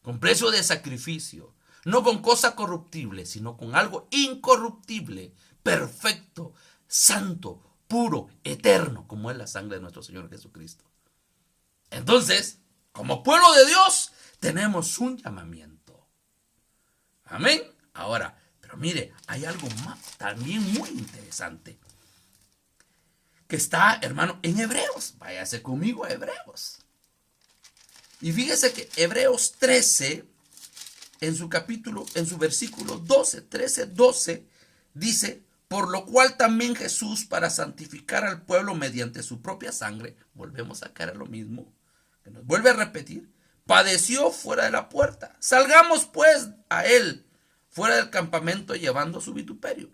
Speaker 1: con precio de sacrificio. No con cosa corruptible, sino con algo incorruptible, perfecto, santo, puro, eterno, como es la sangre de nuestro Señor Jesucristo. Entonces, como pueblo de Dios, tenemos un llamamiento. Amén. Ahora, pero mire, hay algo más también muy interesante que está, hermano, en Hebreos. Váyase conmigo a Hebreos. Y fíjese que Hebreos 13, en su versículo 12, 13, 12, dice, por lo cual también Jesús, para santificar al pueblo mediante su propia sangre, volvemos a caer a lo mismo, que nos vuelve a repetir, padeció fuera de la puerta. Salgamos pues a él, fuera del campamento, llevando su vituperio.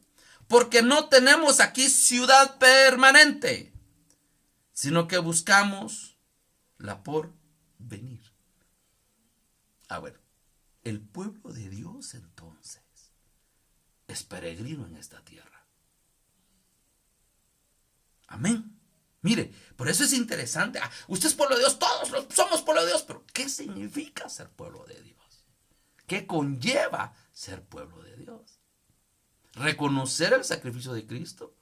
Speaker 1: Porque no tenemos aquí ciudad permanente, sino que buscamos la por venir. Bueno, el pueblo de Dios entonces es peregrino en esta tierra. Amén. Mire, por eso es interesante. Usted es pueblo de Dios, todos somos pueblo de Dios, pero ¿qué significa ser pueblo de Dios? ¿Qué conlleva ser pueblo de Dios? Reconocer el sacrificio de Cristo.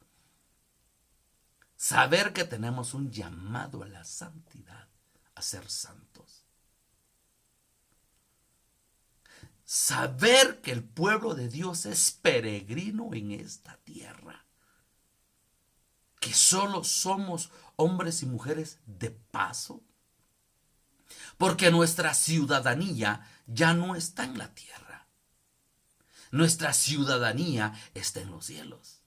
Speaker 1: Saber que tenemos un llamado a la santidad, a ser santos. Saber que el pueblo de Dios es peregrino en esta tierra. Que solo somos hombres y mujeres de paso. Porque nuestra ciudadanía ya no está en la tierra. Nuestra ciudadanía está en los cielos.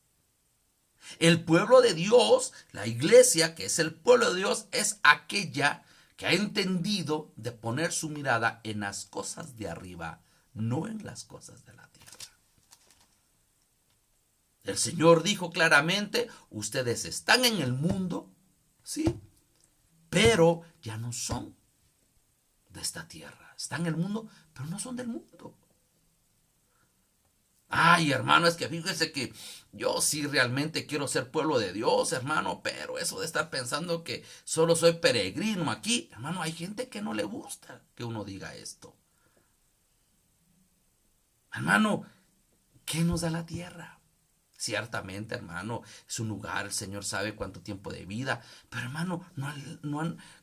Speaker 1: El pueblo de Dios, la iglesia, que es el pueblo de Dios, es aquella que ha entendido de poner su mirada en las cosas de arriba, no en las cosas de la tierra. El Señor dijo claramente, ustedes están en el mundo, sí, pero ya no son de esta tierra. Están en el mundo, pero no son del mundo. Hermano, es que fíjese que yo sí realmente quiero ser pueblo de Dios, hermano, pero eso de estar pensando que solo soy peregrino aquí, hermano, hay gente que no le gusta que uno diga esto. Hermano, ¿qué nos da la tierra? Ciertamente, hermano, es un lugar, el Señor sabe cuánto tiempo de vida, pero hermano,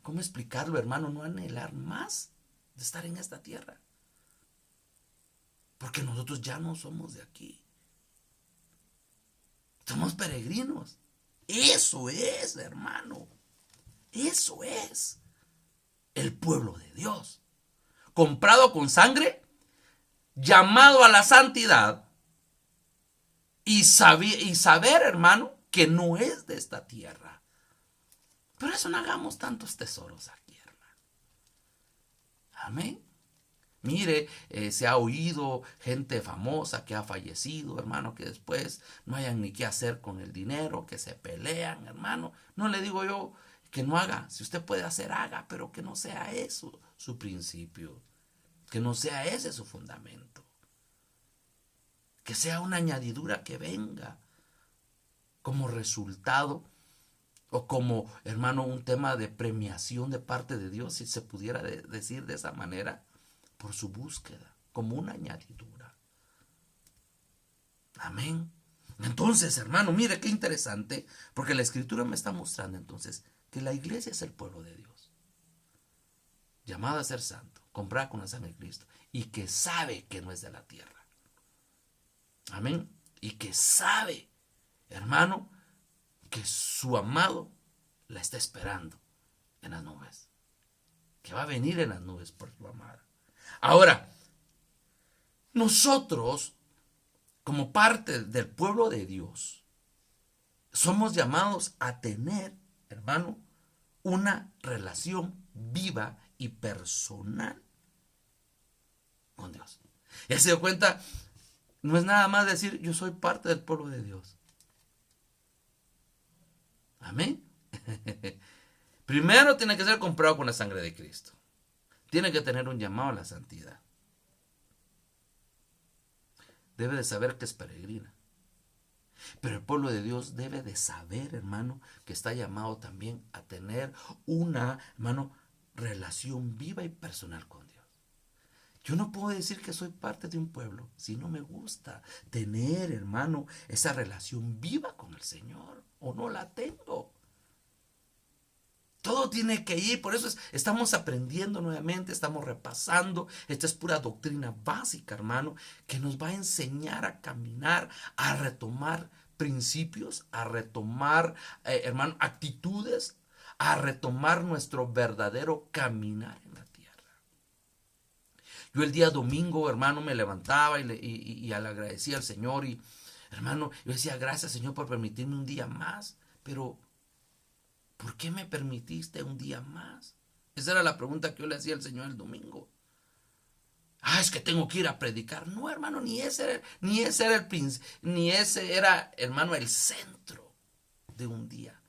Speaker 1: ¿cómo explicarlo, hermano? No anhelar más de estar en esta tierra. Porque nosotros ya no somos de aquí. Somos peregrinos. Eso es, hermano. Eso es el pueblo de Dios. Comprado con sangre, llamado a la santidad y saber, hermano, que no es de esta tierra. Por eso no hagamos tantos tesoros aquí, hermano. Amén. Mire, se ha oído gente famosa que ha fallecido, hermano, que después no hayan ni qué hacer con el dinero, que se pelean, hermano. No le digo yo que no haga. Si usted puede hacer, haga, pero que no sea eso su principio. Que no sea ese su fundamento. Que sea una añadidura que venga como resultado o como, hermano, un tema de premiación de parte de Dios, si se pudiera decir de esa manera, por su búsqueda, como una añadidura. Amén. Entonces, hermano, mire qué interesante, porque la Escritura me está mostrando entonces que la iglesia es el pueblo de Dios. llamado a ser santo, comprado con la sangre de Cristo, y que sabe que no es de la tierra. Amén. Y que sabe, hermano, que su amado la está esperando en las nubes. Que va a venir en las nubes por su amada. Ahora, nosotros, como parte del pueblo de Dios, somos llamados a tener, hermano, una relación viva y personal con Dios. ¿Ya se dio cuenta? No es nada más decir, yo soy parte del pueblo de Dios. Amén. Primero tiene que ser comprado con la sangre de Cristo. Tiene que tener un llamado a la santidad. Debe de saber que es peregrina. Pero el pueblo de Dios debe de saber, hermano, que está llamado también a tener una, hermano, relación viva y personal con Dios. Yo no puedo decir que soy parte de un pueblo si no me gusta tener, hermano, esa relación viva con el Señor, o no la tengo. Todo tiene que ir, por eso estamos aprendiendo nuevamente, estamos repasando. Esta es pura doctrina básica, hermano, que nos va a enseñar a caminar, a retomar principios, a retomar, hermano, actitudes, a retomar nuestro verdadero caminar en la tierra. Yo el día domingo, hermano, me levantaba y le agradecía al Señor y, hermano, yo decía, gracias, Señor, por permitirme un día más, pero ¿por qué me permitiste un día más? Esa era la pregunta que yo le hacía al Señor el domingo. Es que tengo que ir a predicar. No, hermano, ni ese era, hermano, el centro de un día.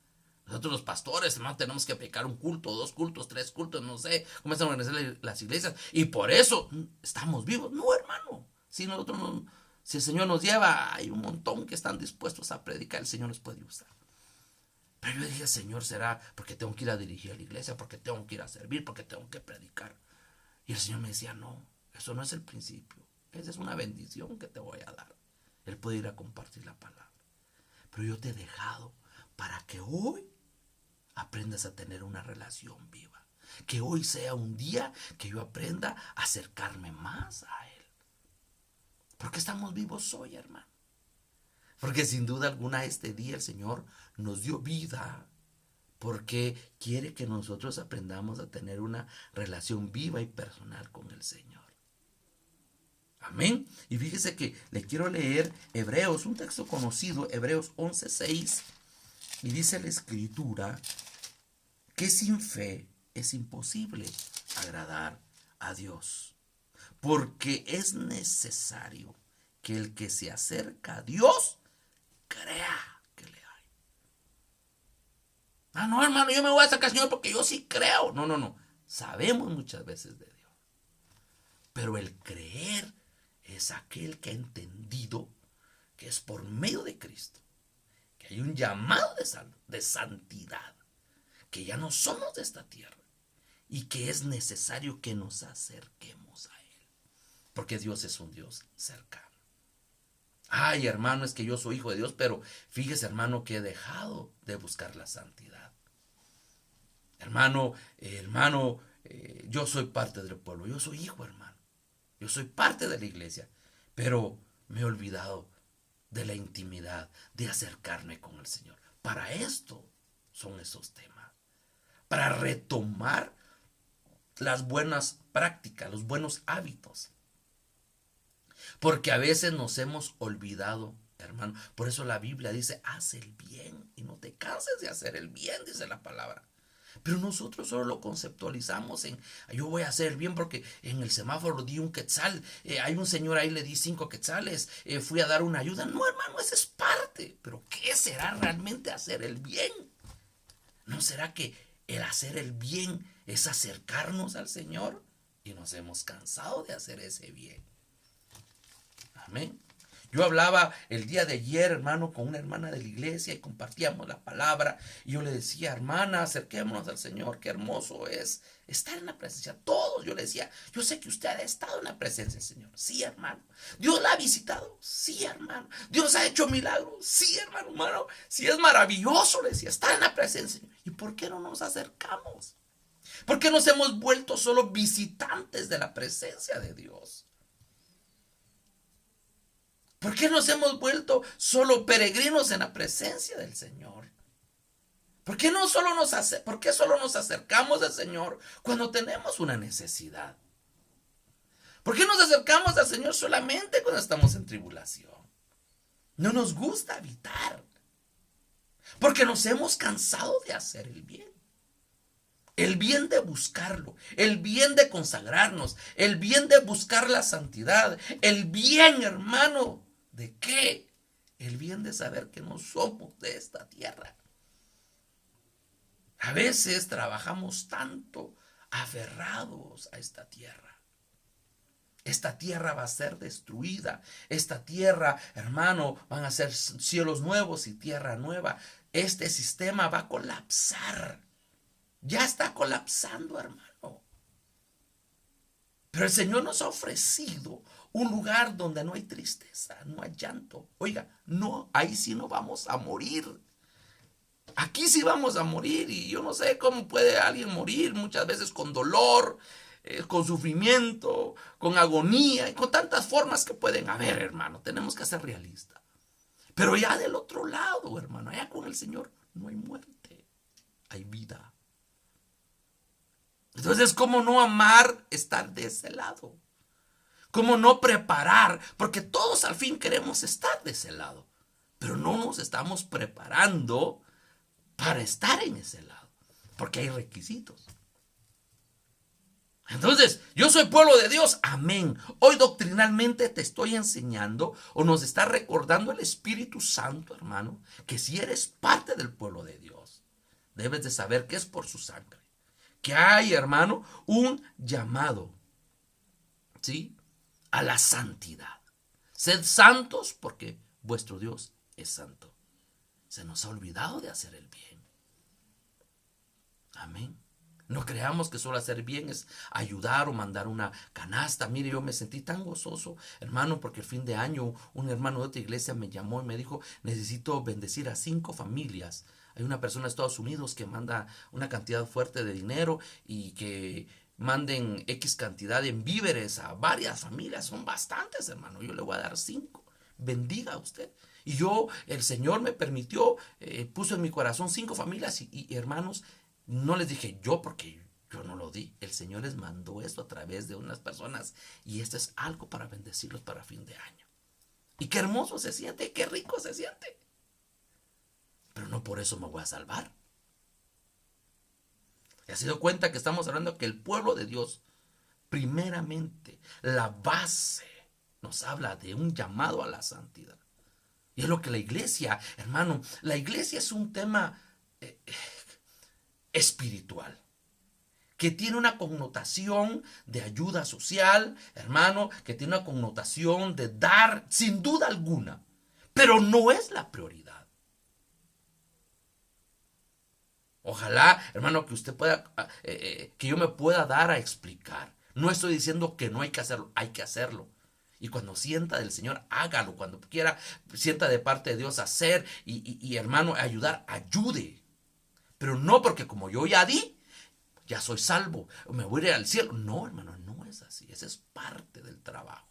Speaker 1: Nosotros los pastores, hermano, tenemos que predicar un culto, 2 cultos, 3 cultos, no sé cómo están organizadas las iglesias. Y por eso estamos vivos. No, hermano. Si el Señor nos lleva, hay un montón que están dispuestos a predicar. El Señor nos puede usar. Pero yo dije, Señor, será porque tengo que ir a dirigir a la iglesia, porque tengo que ir a servir, porque tengo que predicar. Y el Señor me decía, no, eso no es el principio. Esa es una bendición que te voy a dar. Él puede ir a compartir la palabra. Pero yo te he dejado para que hoy aprendas a tener una relación viva. Que hoy sea un día que yo aprenda a acercarme más a Él. Porque estamos vivos hoy, hermano. Porque sin duda alguna este día el Señor nos dio vida. Porque quiere que nosotros aprendamos a tener una relación viva y personal con el Señor. Amén. Y fíjese que le quiero leer Hebreos, un texto conocido, Hebreos 11:6. Y dice la Escritura que sin fe es imposible agradar a Dios. Porque es necesario que el que se acerca a Dios crea que le hay. No, hermano, yo me voy a acercar al Señor porque yo sí creo. No. Sabemos muchas veces de Dios. Pero el creer es aquel que ha entendido que es por medio de Cristo, que hay un llamado de santidad, que ya no somos de esta tierra y que es necesario que nos acerquemos a Él. Porque Dios es un Dios cercano. Hermano, es que yo soy hijo de Dios, pero fíjese, hermano, que he dejado de buscar la santidad. Hermano, yo soy parte del pueblo, yo soy hijo, hermano. Yo soy parte de la iglesia, pero me he olvidado de la intimidad, de acercarme con el Señor. Para esto son esos temas. Para retomar las buenas prácticas, los buenos hábitos. Porque a veces nos hemos olvidado, hermano. Por eso la Biblia dice, haz el bien y no te canses de hacer el bien, dice la palabra. Pero nosotros solo lo conceptualizamos en, yo voy a hacer el bien porque en el semáforo di un quetzal, hay un señor ahí, le di 5 quetzales, fui a dar una ayuda. No, hermano, esa es parte. Pero ¿qué será realmente hacer el bien? ¿No será que el hacer el bien es acercarnos al Señor? Y nos hemos cansado de hacer ese bien. Amén. Yo hablaba el día de ayer, hermano, con una hermana de la iglesia y compartíamos la palabra. Y yo le decía, hermana, acerquémonos al Señor, qué hermoso es estar en la presencia. Todos, yo le decía, yo sé que usted ha estado en la presencia del Señor. Sí, hermano. Dios la ha visitado. Sí, hermano. Dios ha hecho milagros. Sí, hermano. Sí, es maravilloso, le decía, estar en la presencia del Señor. ¿Y por qué no nos acercamos? ¿Por qué nos hemos vuelto solo visitantes de la presencia de Dios? ¿Por qué nos hemos vuelto solo peregrinos en la presencia del Señor? ¿Por qué solo nos acercamos al Señor cuando tenemos una necesidad? ¿Por qué nos acercamos al Señor solamente cuando estamos en tribulación? No nos gusta habitar, porque nos hemos cansado de hacer el bien de buscarlo, el bien de consagrarnos, el bien de buscar la santidad, el bien, hermano, ¿de qué? El bien de saber que no somos de esta tierra. A veces trabajamos tanto aferrados a esta tierra. Esta tierra va a ser destruida. Esta tierra, hermano, van a ser cielos nuevos y tierra nueva. Este sistema va a colapsar. Ya está colapsando, hermano. Pero el Señor nos ha ofrecido un lugar donde no hay tristeza, no hay llanto. Oiga, no, ahí sí no vamos a morir. Aquí sí vamos a morir, y yo no sé cómo puede alguien morir, muchas veces con dolor, con sufrimiento, con agonía y con tantas formas que pueden haber, hermano. Tenemos que ser realistas. Pero ya del otro lado, hermano, allá con el Señor no hay muerte, hay vida. Entonces, ¿cómo no amar estar de ese lado? ¿Cómo no preparar? Porque todos al fin queremos estar de ese lado, pero no nos estamos preparando para estar en ese lado, porque hay requisitos. Entonces, yo soy pueblo de Dios, amén. Hoy doctrinalmente te estoy enseñando, o nos está recordando el Espíritu Santo, hermano, que si eres parte del pueblo de Dios, debes de saber que es por su sangre, que hay, hermano, un llamado, ¿sí?, a la santidad. Sed santos porque vuestro Dios es santo. Se nos ha olvidado de hacer el bien. Amén. No creamos que solo hacer bien es ayudar o mandar una canasta. Mire, yo me sentí tan gozoso, hermano, porque el fin de año un hermano de otra iglesia me llamó y me dijo: necesito bendecir a 5 familias. Hay una persona de Estados Unidos que manda una cantidad fuerte de dinero y que manden X cantidad en víveres a varias familias. Son bastantes, hermano. Yo le voy a dar 5. Bendiga a usted. Y yo, el Señor me permitió, puso en mi corazón 5 familias y hermanos, no les dije yo porque yo no lo di. El Señor les mandó esto a través de unas personas y esto es algo para bendecirlos para fin de año. Y qué hermoso se siente, qué rico se siente. Pero no por eso me voy a salvar. ¿Te has dado cuenta que estamos hablando que el pueblo de Dios, primeramente, la base, nos habla de un llamado a la santidad? Y es lo que la iglesia, hermano, la iglesia es un tema espiritual, que tiene una connotación de ayuda social, hermano, que tiene una connotación de dar, sin duda alguna, pero no es la prioridad. Ojalá, hermano, que usted pueda, que yo me pueda dar a explicar. No estoy diciendo que no hay que hacerlo, hay que hacerlo. Y cuando sienta del Señor, hágalo. Cuando quiera, sienta de parte de Dios hacer y hermano, ayudar, ayude. Pero no porque como yo ya di, ya soy salvo, me voy a ir al cielo. No, hermano, no es así. Esa es parte del trabajo.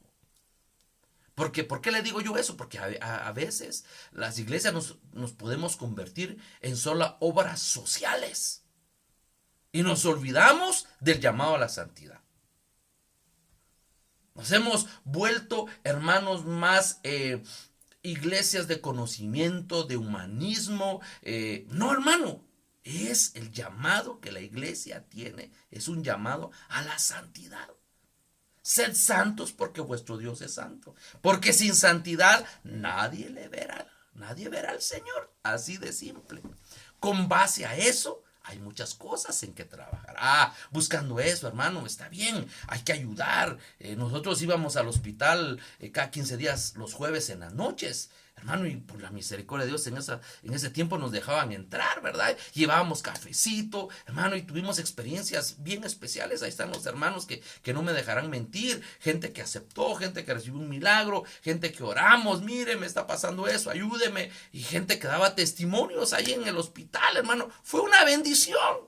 Speaker 1: Porque, ¿por qué le digo yo eso? Porque a veces las iglesias nos podemos convertir en solo obras sociales. Y nos olvidamos del llamado a la santidad. Nos hemos vuelto, hermanos, más iglesias de conocimiento, de humanismo. No, hermano, es el llamado que la iglesia tiene. Es un llamado a la santidad. Sed santos porque vuestro Dios es santo. Porque sin santidad nadie verá al Señor. Así de simple. Con base a eso, hay muchas cosas en que trabajar. Buscando eso, hermano, está bien. Hay que ayudar. Nosotros íbamos al hospital cada 15 días los jueves en las noches. Hermano, y por la misericordia de Dios en ese tiempo nos dejaban entrar, ¿verdad? Llevábamos cafecito, hermano, y tuvimos experiencias bien especiales. Ahí están los hermanos que no me dejarán mentir. Gente que aceptó, gente que recibió un milagro, gente que oramos, mire, me está pasando eso, ayúdeme. Y gente que daba testimonios ahí en el hospital, hermano. Fue una bendición.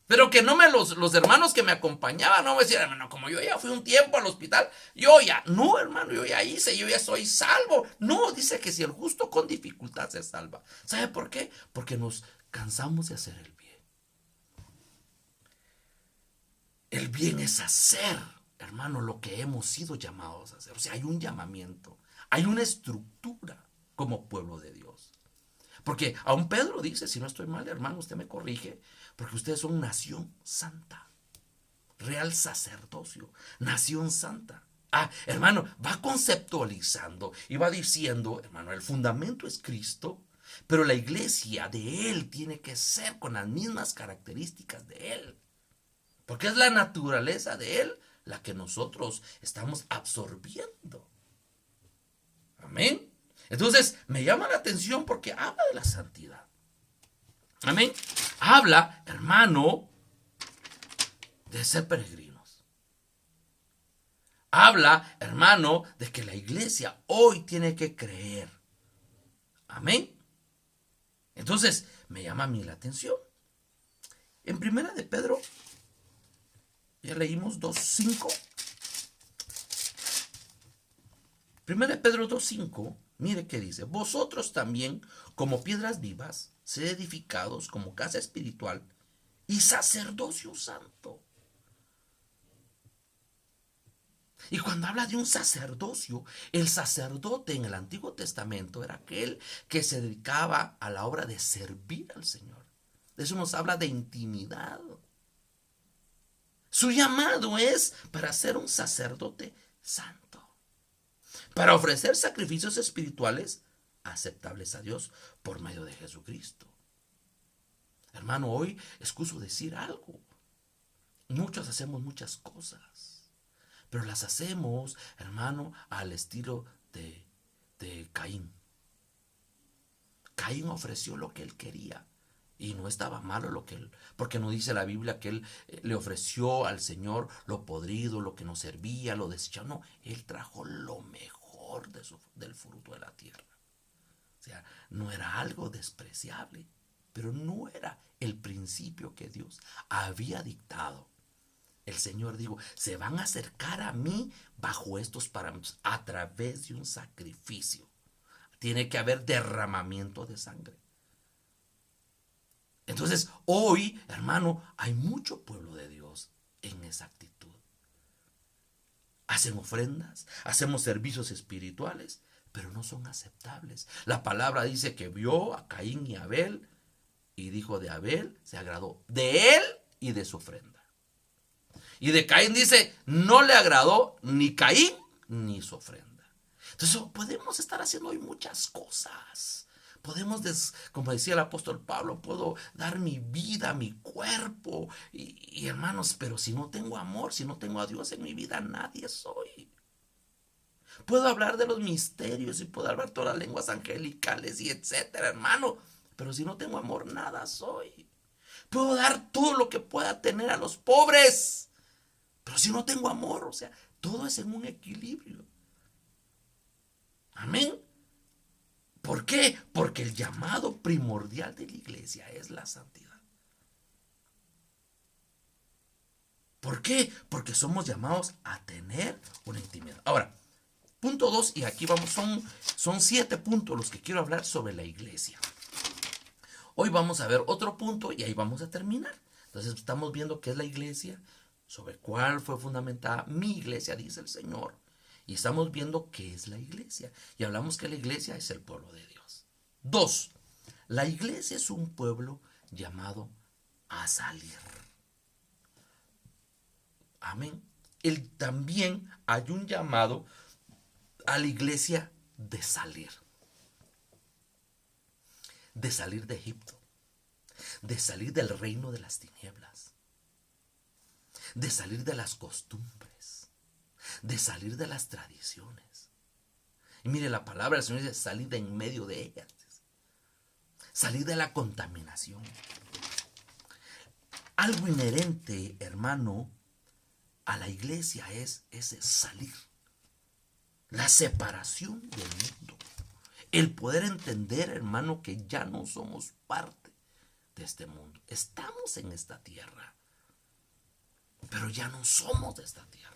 Speaker 1: Pero que no me los hermanos que me acompañaban no me decían, hermano, como yo ya fui un tiempo al hospital, yo ya, no, hermano, yo ya hice, yo ya soy salvo. No, dice que si el justo con dificultad se salva. ¿Sabe por qué? Porque nos cansamos de hacer el bien. El bien es hacer, hermano, lo que hemos sido llamados a hacer. O sea, hay un llamamiento, hay una estructura como pueblo de Dios. Porque aún Pedro dice, si no estoy mal, hermano, usted me corrige, porque ustedes son nación santa, real sacerdocio, nación santa. Ah, hermano, va conceptualizando y va diciendo, hermano, el fundamento es Cristo, pero la iglesia de Él tiene que ser con las mismas características de Él. Porque es la naturaleza de Él la que nosotros estamos absorbiendo. Amén. Entonces, me llama la atención porque habla de la santidad. Amén. Habla, hermano, de ser peregrinos. Habla, hermano, de que la iglesia hoy tiene que creer. Amén. Entonces, me llama a mí la atención. En primera de Pedro, ya leímos 2:5. Primera de Pedro 2:5, mire qué dice. Vosotros también, como piedras vivas, sed edificados como casa espiritual y sacerdocio santo. Y cuando habla de un sacerdocio, el sacerdote en el Antiguo Testamento era aquel que se dedicaba a la obra de servir al Señor. De eso nos habla de intimidad. Su llamado es para ser un sacerdote santo, para ofrecer sacrificios espirituales aceptables a Dios por medio de Jesucristo. Hermano, hoy excuso decir algo. Muchos hacemos muchas cosas, pero las hacemos, hermano, al estilo de Caín. Caín ofreció lo que él quería. Y no estaba malo lo que él, porque no dice la Biblia que él le ofreció al Señor lo podrido, lo que no servía, lo desechado. No, él trajo lo mejor del fruto de la tierra. O sea, no era algo despreciable, pero no era el principio que Dios había dictado. El Señor dijo, se van a acercar a mí bajo estos parámetros, a través de un sacrificio. Tiene que haber derramamiento de sangre. Entonces, hoy, hermano, hay mucho pueblo de Dios en esa actitud. Hacen ofrendas, hacemos servicios espirituales, pero no son aceptables. La palabra dice que vio a Caín y a Abel y dijo de Abel, se agradó de él y de su ofrenda. Y de Caín dice, no le agradó ni Caín ni su ofrenda. Entonces, podemos estar haciendo hoy muchas cosas. Podemos, como decía el apóstol Pablo, puedo dar mi vida, mi cuerpo. Y hermanos, pero si no tengo amor, si no tengo a Dios en mi vida, nadie soy. Puedo hablar de los misterios y puedo hablar todas las lenguas angelicales y etcétera, hermano. Pero si no tengo amor, nada soy. Puedo dar todo lo que pueda tener a los pobres. Pero si no tengo amor, o sea, todo es en un equilibrio. Amén. ¿Por qué? Porque el llamado primordial de la iglesia es la santidad. ¿Por qué? Porque somos llamados a tener una intimidad. Ahora, punto 2, y aquí vamos, son 7 puntos los que quiero hablar sobre la iglesia. Hoy vamos a ver otro punto y ahí vamos a terminar. Entonces estamos viendo qué es la iglesia, sobre cuál fue fundamentada mi iglesia, dice el Señor. Y estamos viendo qué es la iglesia. Y hablamos que la iglesia es el pueblo de Dios. 2. La iglesia es un pueblo llamado a salir. Amén. También hay un llamado a la iglesia de salir. De salir de Egipto. De salir del reino de las tinieblas. De salir de las costumbres. De salir de las tradiciones. Y mire, la palabra del Señor dice salir de en medio de ellas. Salir de la contaminación. Algo inherente, hermano, a la iglesia es ese salir. La separación del mundo. El poder entender, hermano, que ya no somos parte de este mundo. Estamos en esta tierra, pero ya no somos de esta tierra.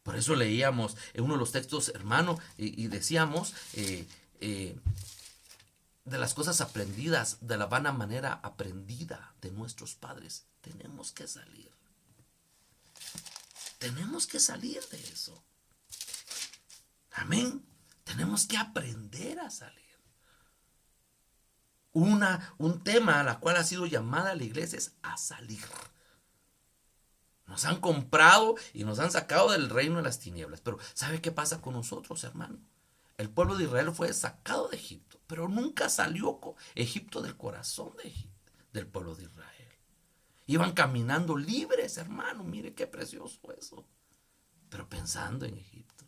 Speaker 1: Por eso leíamos en uno de los textos, hermano, y decíamos de las cosas aprendidas, de la vana manera aprendida de nuestros padres. Tenemos que salir. Tenemos que salir de eso. Amén. Tenemos que aprender a salir. Un tema a la cual ha sido llamada la iglesia es a salir. Nos han comprado y nos han sacado del reino de las tinieblas. Pero ¿sabe qué pasa con nosotros, hermano? El pueblo de Israel fue sacado de Egipto, pero nunca salió Egipto del corazón del pueblo de Israel. Iban caminando libres, hermano. Mire qué precioso eso. Pero pensando en Egipto.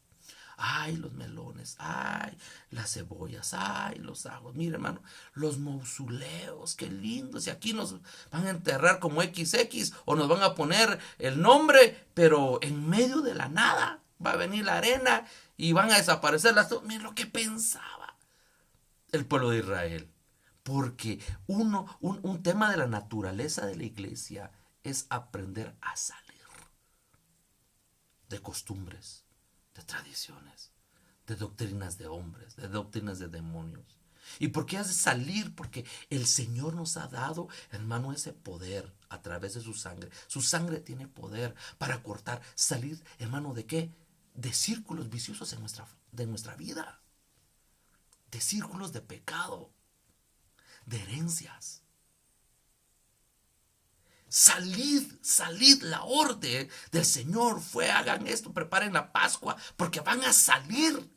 Speaker 1: Ay, los melones, ay, las cebollas, ay, los ajos. Mire, hermano, los mausoleos, qué lindos. Y aquí nos van a enterrar como XX o nos van a poner el nombre, pero en medio de la nada va a venir la arena y van a desaparecer las... Mire lo que pensaba el pueblo de Israel. Porque un tema de la naturaleza de la iglesia es aprender a salir de costumbres, de tradiciones, de doctrinas de hombres, de doctrinas de demonios. ¿Y por qué has de salir? Porque el Señor nos ha dado, hermano, ese poder a través de su sangre. Su sangre tiene poder para cortar, salir, hermano, ¿de qué? De círculos viciosos de nuestra vida. De círculos de pecado, de herencias. Salid, la orden del Señor fue: hagan esto, preparen la Pascua, porque van a salir,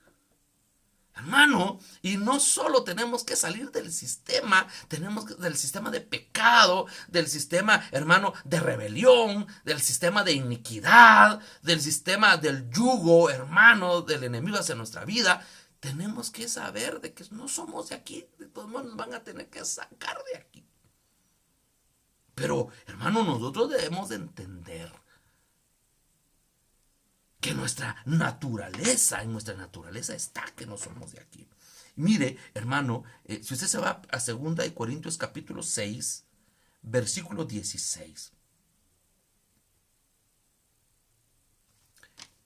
Speaker 1: hermano. Y no solo tenemos que salir del sistema de pecado, del sistema, hermano, de rebelión, del sistema de iniquidad, del sistema del yugo, hermano, del enemigo hacia nuestra vida. Tenemos que saber de que no somos de aquí, de todos modos nos van a tener que sacar de aquí. Pero, hermano, nosotros debemos de entender que en nuestra naturaleza está que no somos de aquí. Mire, hermano, si usted se va a 2 Corintios capítulo 6, versículo 16.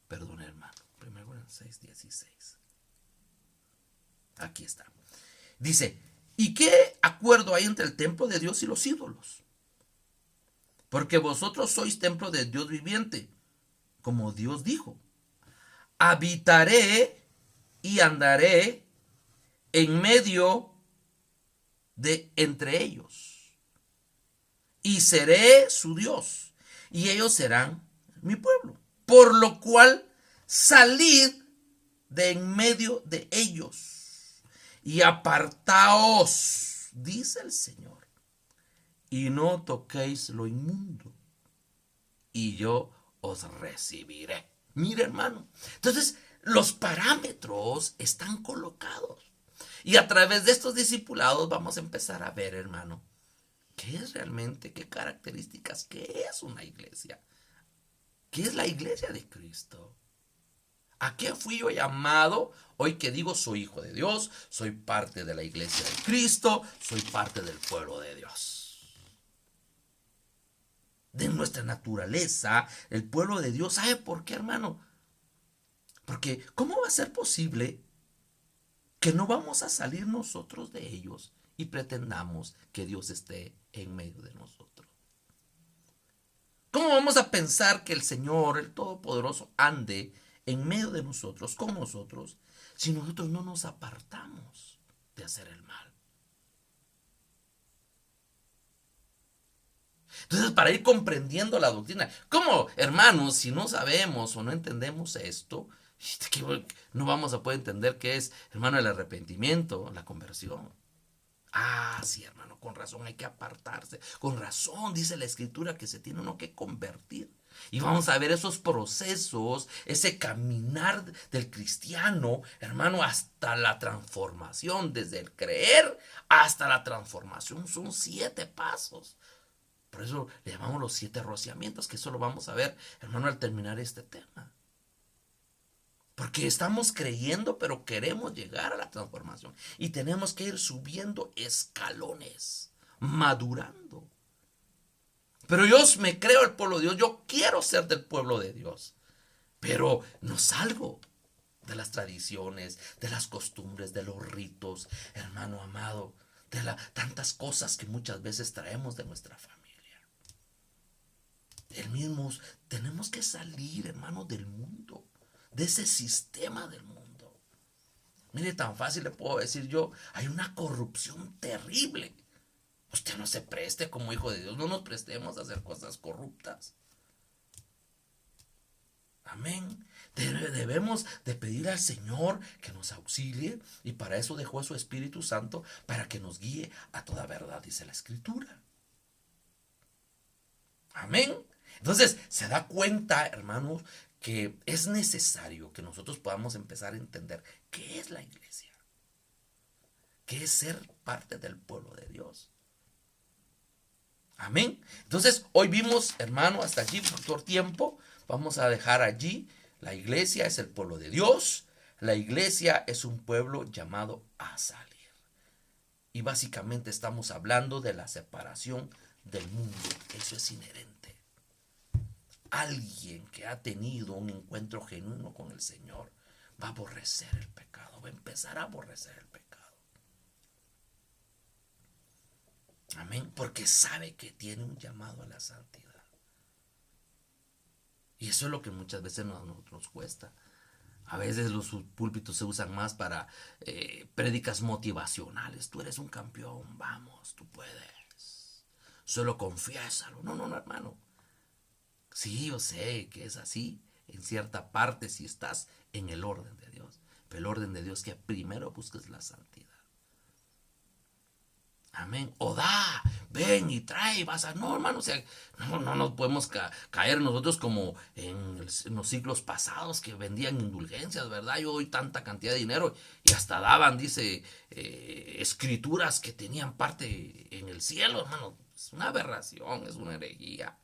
Speaker 1: Perdón, hermano. 1 Corintios 6, 16. Aquí está. Dice: ¿y qué acuerdo hay entre el templo de Dios y los ídolos? Porque vosotros sois templo de Dios viviente, como Dios dijo: habitaré y andaré en medio de entre ellos, y seré su Dios, y ellos serán mi pueblo. Por lo cual, salid de en medio de ellos, y apartaos, dice el Señor, y no toquéis lo inmundo, y yo os recibiré. Mire, hermano, entonces los parámetros están colocados. Y a través de estos discipulados vamos a empezar a ver, hermano, qué es realmente, qué características, qué es una iglesia. ¿Qué es la iglesia de Cristo? ¿A qué fui yo llamado? Hoy que digo soy hijo de Dios, soy parte de la iglesia de Cristo, soy parte del pueblo de Dios. De nuestra naturaleza, el pueblo de Dios. ¿Sabe por qué, hermano? Porque ¿cómo va a ser posible que no vamos a salir nosotros de ellos y pretendamos que Dios esté en medio de nosotros? ¿Cómo vamos a pensar que el Señor, el Todopoderoso, ande en medio de nosotros, con nosotros, si nosotros no nos apartamos de hacer el mal? Entonces, para ir comprendiendo la doctrina, ¿cómo, hermanos, si no sabemos o no entendemos esto, no vamos a poder entender qué es, hermano, el arrepentimiento, la conversión? Ah, sí, hermano, con razón hay que apartarse. Con razón dice la Escritura que se tiene uno que convertir. Y vamos a ver esos procesos, ese caminar del cristiano, hermano, hasta la transformación, desde el creer hasta la transformación. Son 7 pasos. Por eso le llamamos los 7 rociamientos, que eso lo vamos a ver, hermano, al terminar este tema. Porque estamos creyendo, pero queremos llegar a la transformación. Y tenemos que ir subiendo escalones, madurando. Pero yo me creo el pueblo de Dios, yo quiero ser del pueblo de Dios, pero no salgo de las tradiciones, de las costumbres, de los ritos, hermano amado, de tantas cosas que muchas veces traemos de nuestra familia. Tenemos que salir, hermano, del mundo, de ese sistema del mundo. Mire, tan fácil le puedo decir yo, hay una corrupción terrible. Usted no se preste como hijo de Dios, no nos prestemos a hacer cosas corruptas. Amén. Debemos de pedir al Señor que nos auxilie, y para eso dejó a su Espíritu Santo, para que nos guíe a toda verdad, dice la Escritura. Amén. Entonces se da cuenta, hermanos, que es necesario que nosotros podamos empezar a entender qué es la iglesia, qué es ser parte del pueblo de Dios. Amén. Entonces hoy vimos, hermano, hasta allí por tiempo. Vamos a dejar allí. La iglesia es el pueblo de Dios. La iglesia es un pueblo llamado a salir. Y básicamente estamos hablando de la separación del mundo. Eso es inherente. Alguien que ha tenido un encuentro genuino con el Señor va a aborrecer el pecado. Va a empezar a aborrecer el pecado. Amén. Porque sabe que tiene un llamado a la santidad. Y eso es lo que muchas veces nos cuesta. A veces los púlpitos se usan más para prédicas motivacionales. Tú eres un campeón, vamos, tú puedes. Solo confiésalo. No, hermano. Sí, yo sé que es así en cierta parte si estás en el orden de Dios. Pero el orden de Dios es que primero busques la santidad. Amén. O ven y trae, vas a... No, hermano, o sea, no nos podemos caer nosotros como en los siglos pasados que vendían indulgencias, ¿verdad? Yo doy tanta cantidad de dinero y hasta daban, dice, escrituras que tenían parte en el cielo, hermano. Es una aberración, es una herejía.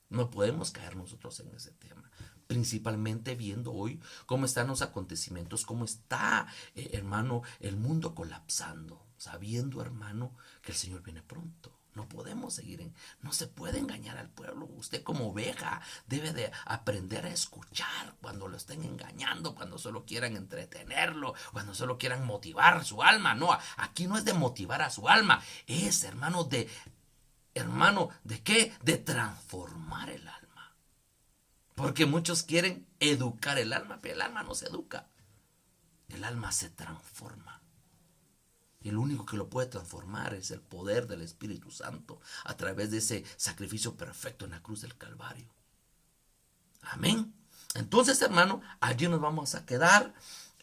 Speaker 1: No podemos caer nosotros en ese tema. Principalmente viendo hoy cómo están los acontecimientos, cómo está, hermano, el mundo colapsando. Sabiendo, hermano, que el Señor viene pronto. No podemos seguir no se puede engañar al pueblo. Usted como oveja debe de aprender a escuchar cuando lo estén engañando, cuando solo quieran entretenerlo, cuando solo quieran motivar su alma. No, aquí no es de motivar a su alma, es, hermano, ¿de qué? De transformar el alma. Porque muchos quieren educar el alma, pero el alma no se educa. El alma se transforma. El único que lo puede transformar es el poder del Espíritu Santo a través de ese sacrificio perfecto en la cruz del Calvario. Amén. Entonces, hermano, allí nos vamos a quedar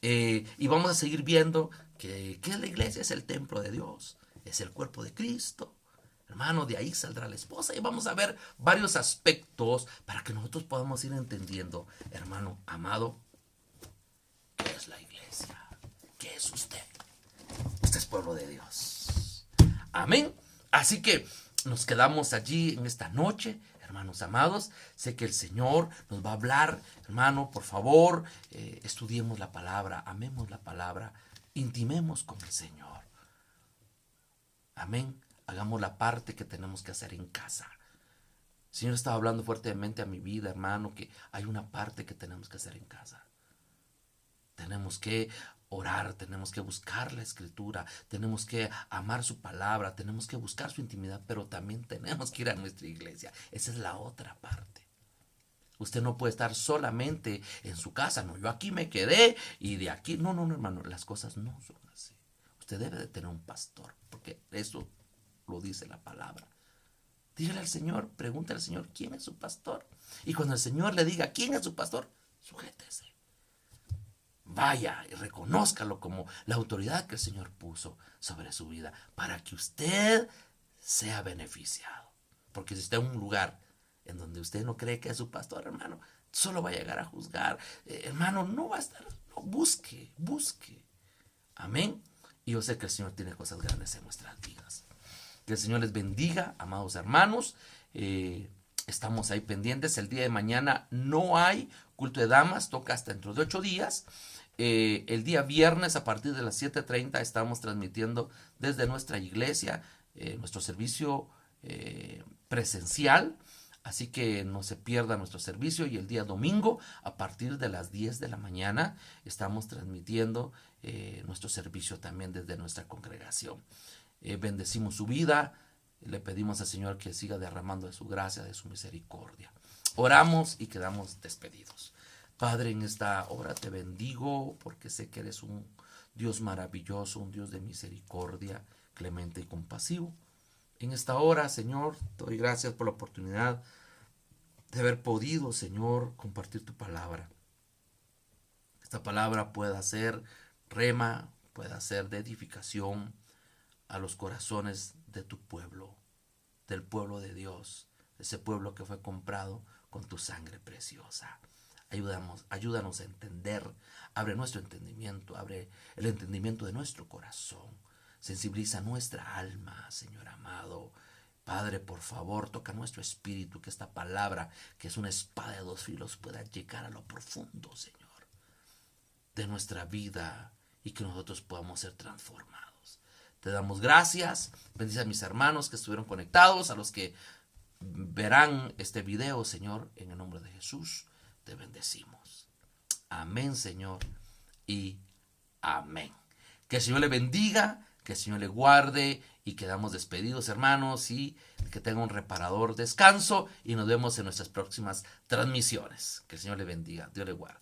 Speaker 1: y vamos a seguir viendo que la iglesia es el templo de Dios, es el cuerpo de Cristo. Hermano, de ahí saldrá la esposa y vamos a ver varios aspectos para que nosotros podamos ir entendiendo, hermano amado, ¿qué es la iglesia? ¿Qué es usted? Usted es pueblo de Dios. Amén. Así que nos quedamos allí en esta noche, hermanos amados. Sé que el Señor nos va a hablar. Hermano, por favor, estudiemos la palabra, amemos la palabra, intimemos con el Señor. Amén. Hagamos la parte que tenemos que hacer en casa. El Señor estaba hablando fuertemente a mi vida, hermano, que hay una parte que tenemos que hacer en casa. Tenemos que orar, tenemos que buscar la Escritura, tenemos que amar su palabra, tenemos que buscar su intimidad, pero también tenemos que ir a nuestra iglesia. Esa es la otra parte. Usted no puede estar solamente en su casa. No, yo aquí me quedé y de aquí. No, hermano, las cosas no son así. Usted debe de tener un pastor, porque eso lo dice la palabra. Dígale al Señor, pregúntale al Señor quién es su pastor. Y cuando el Señor le diga quién es su pastor, sujétese. Vaya y reconózcalo como la autoridad que el Señor puso sobre su vida para que usted sea beneficiado. Porque si está en un lugar en donde usted no cree que es su pastor, hermano, solo va a llegar a juzgar. Hermano, no va a estar. No, busque. Amén. Y yo sé que el Señor tiene cosas grandes en nuestras vidas. Que el Señor les bendiga, amados hermanos. Estamos ahí pendientes. El día de mañana no hay culto de damas, toca hasta dentro de 8 días. El día viernes a partir de las 7:30 estamos transmitiendo desde nuestra iglesia. nuestro servicio presencial. Así que no se pierda nuestro servicio, y el día domingo a partir de las 10 de la mañana estamos transmitiendo nuestro servicio también desde nuestra congregación. Bendecimos su vida, le pedimos al Señor que siga derramando de su gracia, de su misericordia. Oramos y quedamos despedidos. Padre, en esta hora te bendigo porque sé que eres un Dios maravilloso, un Dios de misericordia, clemente y compasivo. En esta hora, Señor, te doy gracias por la oportunidad de haber podido, Señor, compartir tu palabra. Esta palabra pueda ser rema, pueda ser de edificación a los corazones de tu pueblo, del pueblo de Dios, de ese pueblo que fue comprado con tu sangre preciosa. Ayúdanos a entender, abre nuestro entendimiento, abre el entendimiento de nuestro corazón. Sensibiliza nuestra alma, Señor amado. Padre, por favor, toca nuestro espíritu, que esta palabra, que es una espada de dos filos, pueda llegar a lo profundo, Señor, de nuestra vida, y que nosotros podamos ser transformados. Te damos gracias. Bendice a mis hermanos que estuvieron conectados, a los que verán este video, Señor, en el nombre de Jesús, te bendecimos. Amén, Señor, y amén. Que el Señor le bendiga, que el Señor le guarde, y quedamos despedidos, hermanos, y que tenga un reparador descanso, y nos vemos en nuestras próximas transmisiones. Que el Señor le bendiga, Dios le guarde.